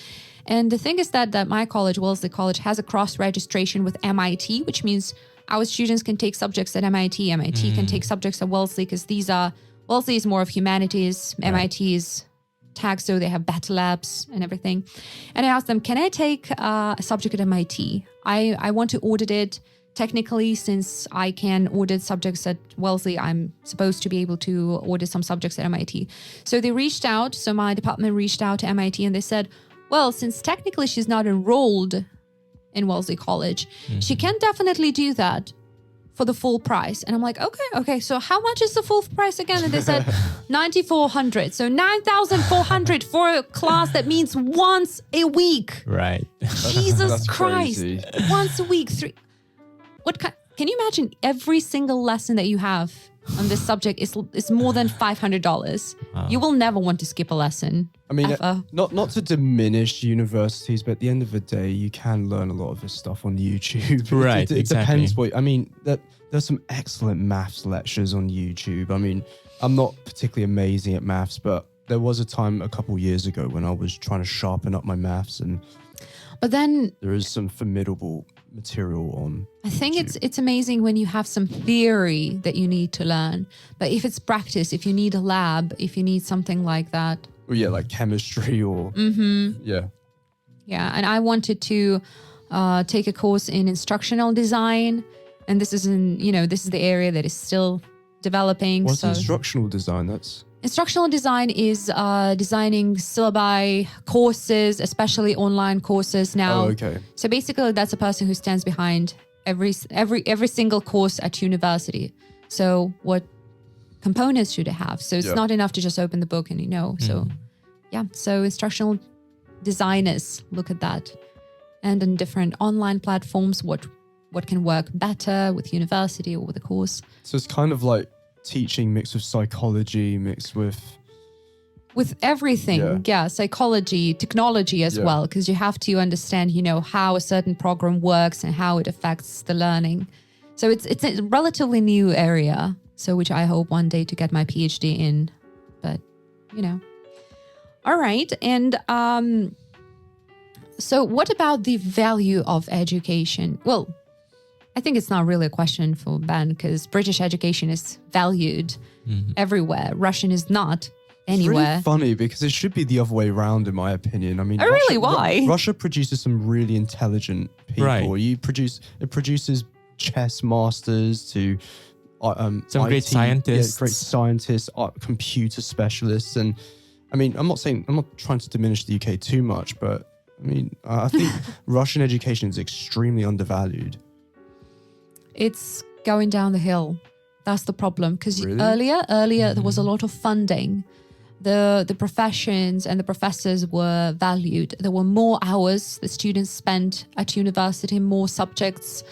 And the thing is that my college, Wellesley College, has a cross-registration with MIT, which means our students can take subjects at MIT. MIT can take subjects at Wellesley, because Wellesley is more of humanities. Right. MIT is tech, so they have better labs and everything. And I asked them, can I take a subject at MIT? I want to audit it. Technically, since I can audit subjects at Wellesley, I'm supposed to be able to audit some subjects at MIT. So they reached out. So my department reached out to MIT, and they said, well, since technically she's not enrolled in Wellesley College, she can definitely do that for the full price. And I'm like, okay, so how much is the full price again? And they said 9,400. So 9,400 for a class that means once a week. Right. Jesus Christ. Once a week. Can you imagine every single lesson that you have on this subject is more than $500. You will never want to skip a lesson. I mean, ever. not to diminish universities, but at the end of the day, you can learn a lot of this stuff on YouTube. Right, It exactly. depends what, I mean, there's some excellent maths lectures on YouTube. I mean, I'm not particularly amazing at maths, but there was a time a couple years ago when I was trying to sharpen up my maths, and But then there is some formidable material on. I think it's amazing when you have some theory that you need to learn. But if it's practice, if you need a lab, if you need something like that. Well, yeah, like chemistry or yeah. Yeah, and I wanted to take a course in instructional design, and this is the area that is still developing. What's so instructional design? That's instructional design is designing syllabi, courses, especially online courses now. oh, okay. So basically, that's a person who stands behind every single course at university. So what components should it have? So it's not enough to just open the book and So yeah, so instructional designers look at that, and in different online platforms, what can work better with university or with a course. So it's kind of like teaching mixed with psychology, mixed with Everything, yeah, psychology, technology as well, because you have to understand, how a certain program works and how it affects the learning. So it's a relatively new area, so which I hope one day to get my PhD in, but All right, and so what about the value of education? Well, I think it's not really a question for Ben, because British education is valued everywhere. Russian is not anywhere. It's really funny because it should be the other way around, in my opinion. I mean, Oh, really? Why? Russia produces some really intelligent people. Right. It produces chess masters to Some great scientists. great scientists, computer specialists, and I mean, I'm not trying to diminish the UK too much, but I mean, I think Russian education is extremely undervalued. It's going down the hill. That's the problem. Because Really? earlier there was a lot of funding. The professions and the professors were valued. There were more hours the students spent at university, more subjects.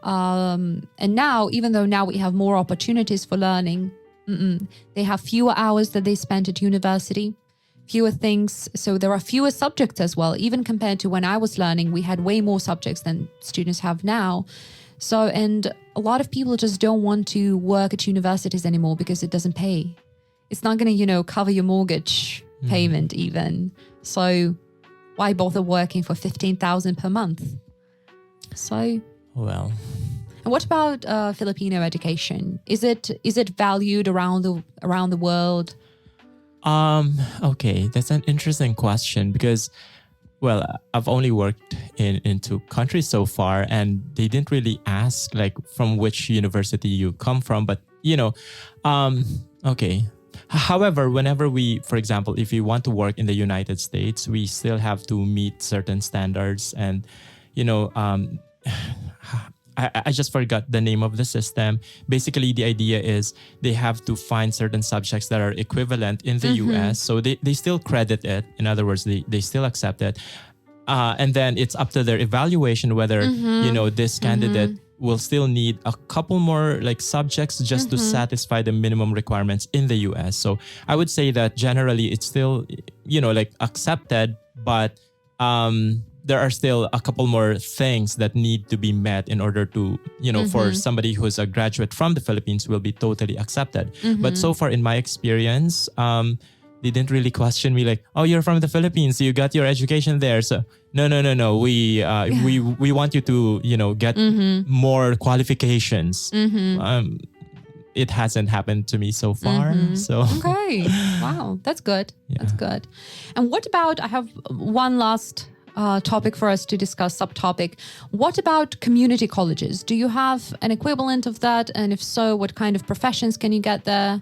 And now, even though now we have more opportunities for learning, they have fewer hours that they spent at university, fewer things. So there are fewer subjects as well. Even compared to when I was learning, we had way more subjects than students have now. So, and a lot of people just don't want to work at universities anymore because it doesn't pay. It's not going to, cover your mortgage payment even. So why bother working for 15,000 per month? So, Well, and what about Filipino education? Is it valued around the world? okay, that's an interesting question because, well, I've only worked in two countries so far, and they didn't really ask like from which university you come from, but okay. However, whenever for example, if you want to work in the United States, we still have to meet certain standards, and I just forgot the name of the system. Basically, the idea is they have to find certain subjects that are equivalent in the US. So they still credit it. In other words, they still accept it. And then it's up to their evaluation whether, this candidate will still need a couple more like subjects just to satisfy the minimum requirements in the US. So I would say that generally it's still, like accepted, but there are still a couple more things that need to be met in order to, for somebody who's a graduate from the Philippines will be totally accepted. But so far in my experience, they didn't really question me like, oh, you're from the Philippines, you got your education there. So no. We want you to, get more qualifications. It hasn't happened to me so far. So Okay. Wow. That's good. Yeah. That's good. And what about, I have one last topic for us to discuss, subtopic. What about community colleges? Do you have an equivalent of that? And if so, what kind of professions can you get there?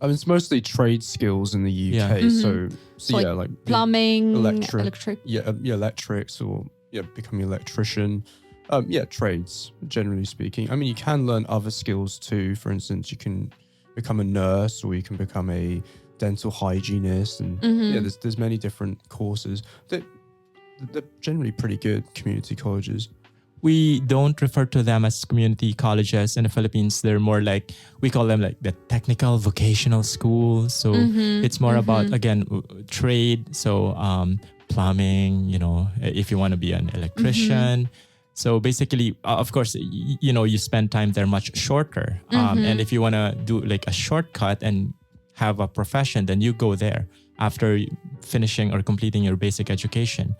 I mean, it's mostly trade skills in the UK. Yeah. So yeah, like plumbing, electric. Yeah, electrics or becoming an electrician. Trades, generally speaking. I mean, you can learn other skills too. For instance, you can become a nurse or you can become a dental hygienist. And there's many different courses. They're generally pretty good, community colleges. we don't refer to them as community colleges in the Philippines. They're more like, we call them like the technical vocational schools. So it's more about, again, trade. So plumbing, if you want to be an electrician. So basically, of course, you spend time there much shorter. And if you want to do like a shortcut and have a profession, then you go there after finishing or completing your basic education.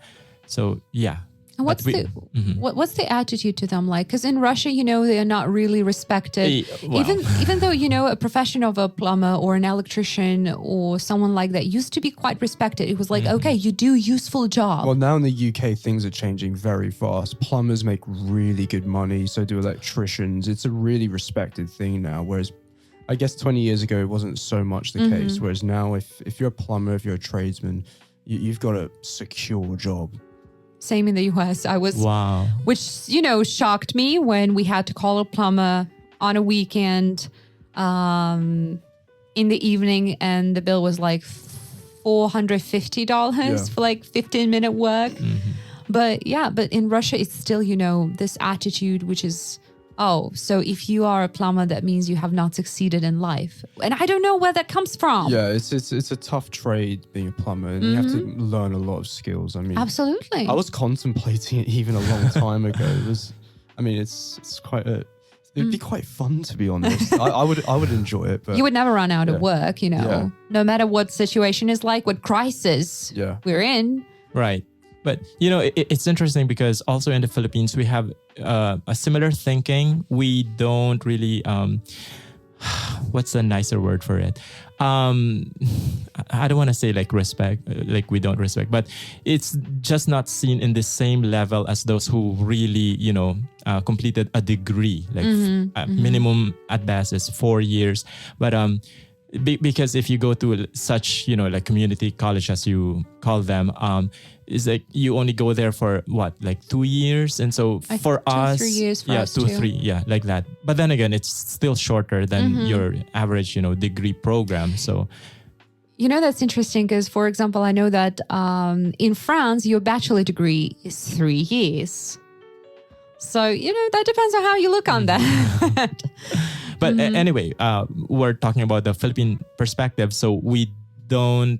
So yeah. And what's the attitude to them like? Because in Russia, they are not really respected. Well. Even though, a profession of a plumber or an electrician or someone like that used to be quite respected. It was like, okay, you do useful job. Well, now in the UK, things are changing very fast. Plumbers make really good money. So do electricians. It's a really respected thing now. Whereas I guess 20 years ago, it wasn't so much the case. Whereas now, if you're a plumber, if you're a tradesman, you've got a secure job. Same in the US. Wow. Which, shocked me when we had to call a plumber on a weekend in the evening, and the bill was like $450 for like 15-minute work. But in Russia, it's still, this attitude, which is, so if you are a plumber, that means you have not succeeded in life. And I don't know where that comes from. Yeah, it's a tough trade being a plumber, and you have to learn a lot of skills. I mean, absolutely. I was contemplating it even a long time ago. It's quite it'd be quite fun, to be honest. I would enjoy it. But you would never run out of work, no matter what situation is like, what crisis we're in. Right. But, it's interesting because also in the Philippines, we have a similar thinking. We don't really, what's a nicer word for it? I don't want to say like respect, like we don't respect, but it's just not seen in the same level as those who really, completed a degree, like minimum at best is 4 years. But because if you go to such, like community college, as you call them, is like you only go there for like 2 years. And so for us, 3 years for us 2 or 3, like that. But then again, it's still shorter than your average, degree program. So, that's interesting because, for example, I know that in France, your bachelor degree is 3 years. So, that depends on how you look on that. But anyway, we're talking about the Philippine perspective. So we don't,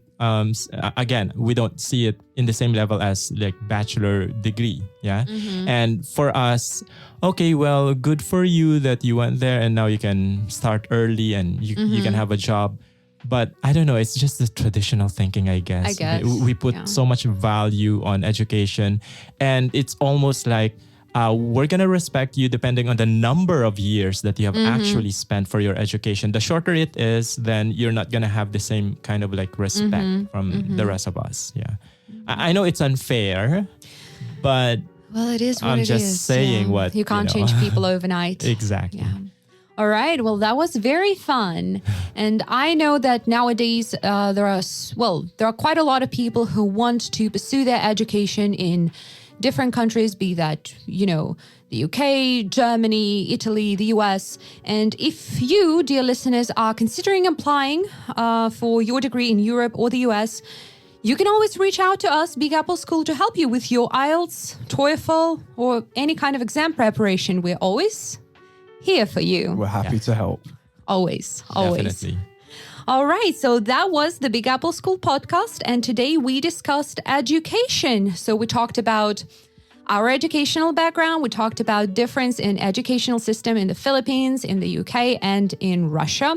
we don't see it in the same level as like bachelor degree. Yeah. And for us, okay, well, good for you that you went there and now you can start early and you can have a job. But I don't know, it's just the traditional thinking, I guess. We put so much value on education, and it's almost like, we're going to respect you depending on the number of years that you have actually spent for your education. The shorter it is, then you're not going to have the same kind of like respect from the rest of us. Yeah. I know it's unfair, but well, it is what I'm it just is. saying what you can't change people overnight. Exactly. Yeah. All right. Well, that was very fun. And I know that nowadays there are quite a lot of people who want to pursue their education in different countries, be that, the UK, Germany, Italy, the US. And if you, dear listeners, are considering applying for your degree in Europe or the US, you can always reach out to us, Big Apple School, to help you with your IELTS, TOEFL, or any kind of exam preparation. We're always here for you. We're happy to help. Always. Definitely. All right, so that was the Big Apple School podcast, and today we discussed education. So we talked about our educational background, we talked about difference in educational system in the Philippines, in the UK, and in Russia.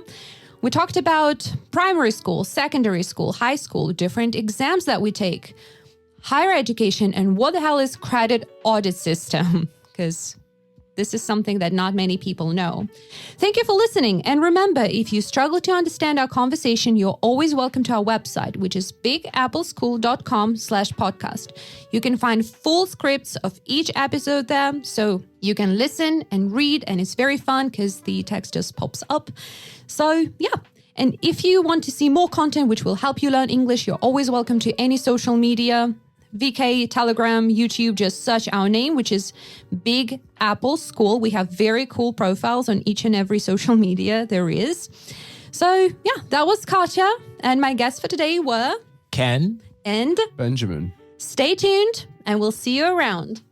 We talked about primary school, secondary school, high school, different exams that we take, higher education, and what the hell is credit audit system? Because this is something that not many people know. Thank you for listening. And remember, if you struggle to understand our conversation, you're always welcome to our website, which is bigappleschool.com/podcast. You can find full scripts of each episode there, so you can listen and read, and it's very fun because the text just pops up. So, yeah. And if you want to see more content which will help you learn English, you're always welcome to any social media, VK, Telegram, YouTube, just search our name, which is Big Apple School. We have very cool profiles on each and every social media there is. So, yeah, that was Katya. And my guests for today were Ken and Benjamin. Stay tuned, and we'll see you around.